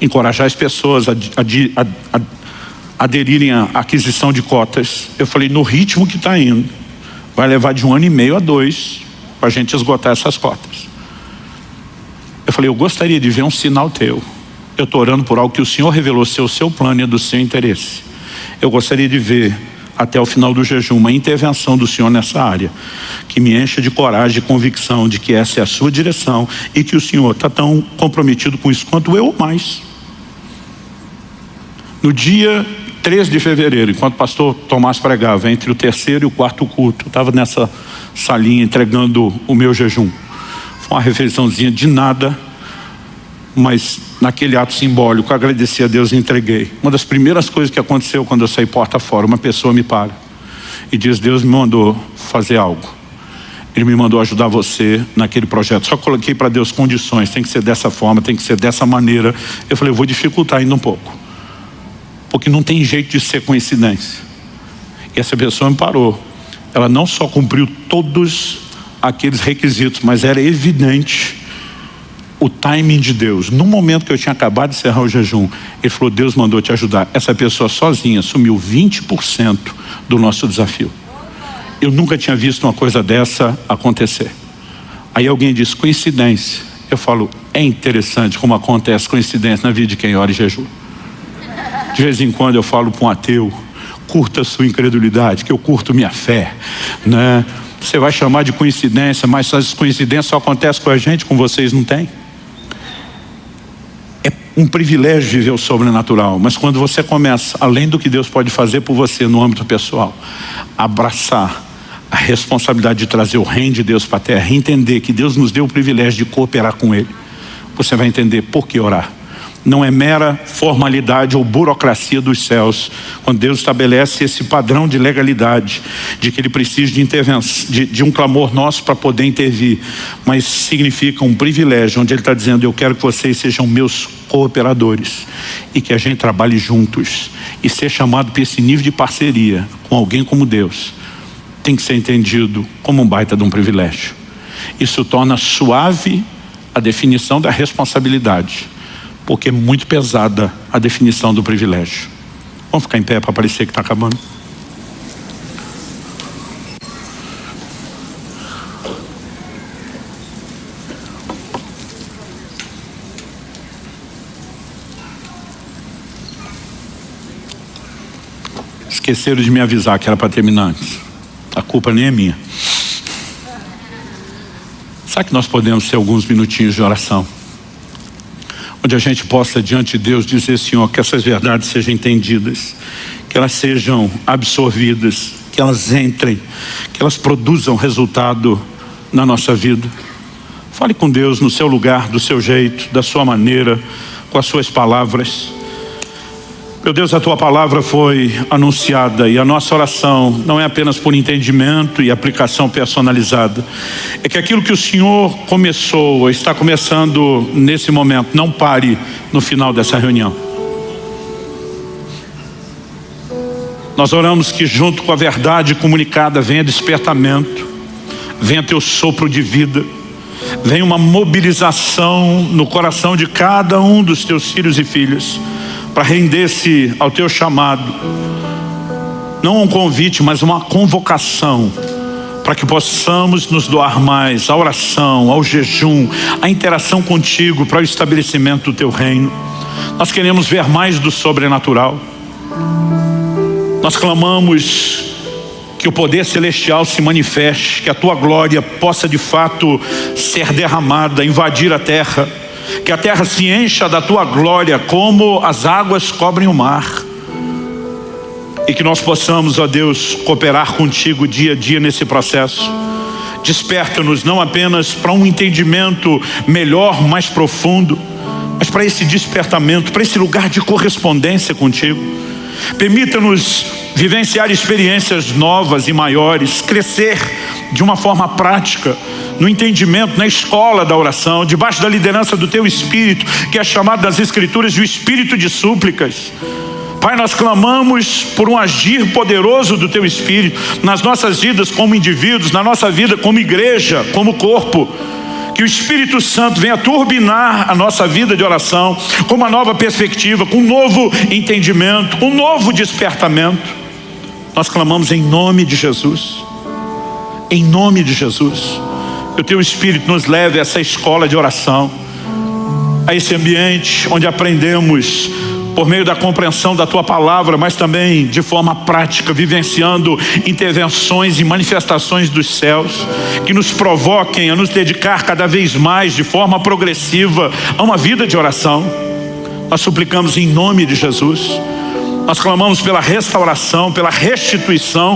Encorajar as pessoas a aderirem à aquisição de cotas. Eu falei, no ritmo que está indo, vai levar de 1 ano e meio a 2 para a gente esgotar essas cotas. Eu falei, eu gostaria de ver um sinal teu. Eu estou orando por algo que o Senhor revelou ser o seu plano e é do seu interesse. Eu gostaria de ver, até o final do jejum, uma intervenção do Senhor nessa área, que me encha de coragem e convicção de que essa é a sua direção e que o Senhor está tão comprometido com isso quanto eu ou mais. No dia 3 de fevereiro, enquanto o pastor Tomás pregava, entre o terceiro e o quarto culto, eu estava nessa salinha entregando o meu jejum. Foi uma refeiçãozinha de nada, mas naquele ato simbólico, agradeci a Deus e entreguei. Uma das primeiras coisas que aconteceu quando eu saí porta fora, uma pessoa me para e diz, Deus me mandou fazer algo. Ele me mandou ajudar você naquele projeto. Só coloquei para Deus condições, tem que ser dessa forma, tem que ser dessa maneira. Eu falei, eu vou dificultar ainda um pouco, porque não tem jeito de ser coincidência. E essa pessoa me parou. Ela não só cumpriu todos aqueles requisitos, mas era evidente o timing de Deus. No momento que eu tinha acabado de encerrar o jejum, ele falou, Deus mandou te ajudar. Essa pessoa sozinha assumiu 20% do nosso desafio. Eu nunca tinha visto uma coisa dessa acontecer. Aí alguém diz, coincidência. Eu falo, é interessante como acontece coincidência na vida de quem ora e jejum. De vez em quando eu falo para um ateu, curta a sua incredulidade, que eu curto minha fé, né? Você vai chamar de coincidência, mas essas coincidências só acontecem com a gente, com vocês não tem. É um privilégio viver o sobrenatural, mas quando você começa, além do que Deus pode fazer por você no âmbito pessoal, abraçar a responsabilidade de trazer o reino de Deus para a terra, e entender que Deus nos deu o privilégio de cooperar com Ele, você vai entender por que orar. Não é mera formalidade ou burocracia dos céus. Quando Deus estabelece esse padrão de legalidade, de que Ele precisa de intervenção, de um clamor nosso para poder intervir, mas significa um privilégio, onde Ele está dizendo, eu quero que vocês sejam meus cooperadores e que a gente trabalhe juntos. E ser chamado para esse nível de parceria com alguém como Deus tem que ser entendido como um baita de um privilégio. Isso torna suave a definição da responsabilidade, porque é muito pesada a definição do privilégio. Vamos ficar em pé para parecer que está acabando. Esqueceram de me avisar que era para terminar antes. A culpa nem é minha. Sabe que nós podemos ter alguns minutinhos de oração, onde a gente possa diante de Deus dizer, Senhor, que essas verdades sejam entendidas, que elas sejam absorvidas, que elas entrem, que elas produzam resultado na nossa vida. Fale com Deus no seu lugar, do seu jeito, da sua maneira, com as suas palavras. Meu Deus, a tua palavra foi anunciada e a nossa oração não é apenas por entendimento e aplicação personalizada. É que aquilo que o Senhor começou ou está começando nesse momento não pare no final dessa reunião. Nós oramos que junto com a verdade comunicada venha despertamento, venha teu sopro de vida, venha uma mobilização no coração de cada um dos teus filhos e filhas, para render-se ao teu chamado, não um convite, mas uma convocação, para que possamos nos doar mais à oração, ao jejum, à interação contigo, para o estabelecimento do teu reino. Nós queremos ver mais do sobrenatural. Nós clamamos que o poder celestial se manifeste, que a tua glória possa de fato ser derramada, invadir a terra, que a terra se encha da tua glória como as águas cobrem o mar, e que nós possamos, ó Deus, cooperar contigo dia a dia nesse processo. Desperta-nos não apenas para um entendimento melhor, mais profundo, mas para esse despertamento, para esse lugar de correspondência contigo. Permita-nos vivenciar experiências novas e maiores, crescer de uma forma prática, no entendimento, na escola da oração, debaixo da liderança do teu Espírito, que é chamado nas Escrituras de o Espírito de súplicas. Pai, nós clamamos por um agir poderoso do teu Espírito nas nossas vidas como indivíduos, na nossa vida como igreja, como corpo. Que o Espírito Santo venha turbinar a nossa vida de oração com uma nova perspectiva, com um novo entendimento, com um novo despertamento. Nós clamamos em nome de Jesus. Em nome de Jesus. Que o teu Espírito nos leve a essa escola de oração, a esse ambiente onde aprendemos por meio da compreensão da tua palavra, mas também de forma prática, vivenciando intervenções e manifestações dos céus, que nos provoquem a nos dedicar cada vez mais, de forma progressiva, a uma vida de oração. Nós suplicamos em nome de Jesus. Nós clamamos pela restauração, pela restituição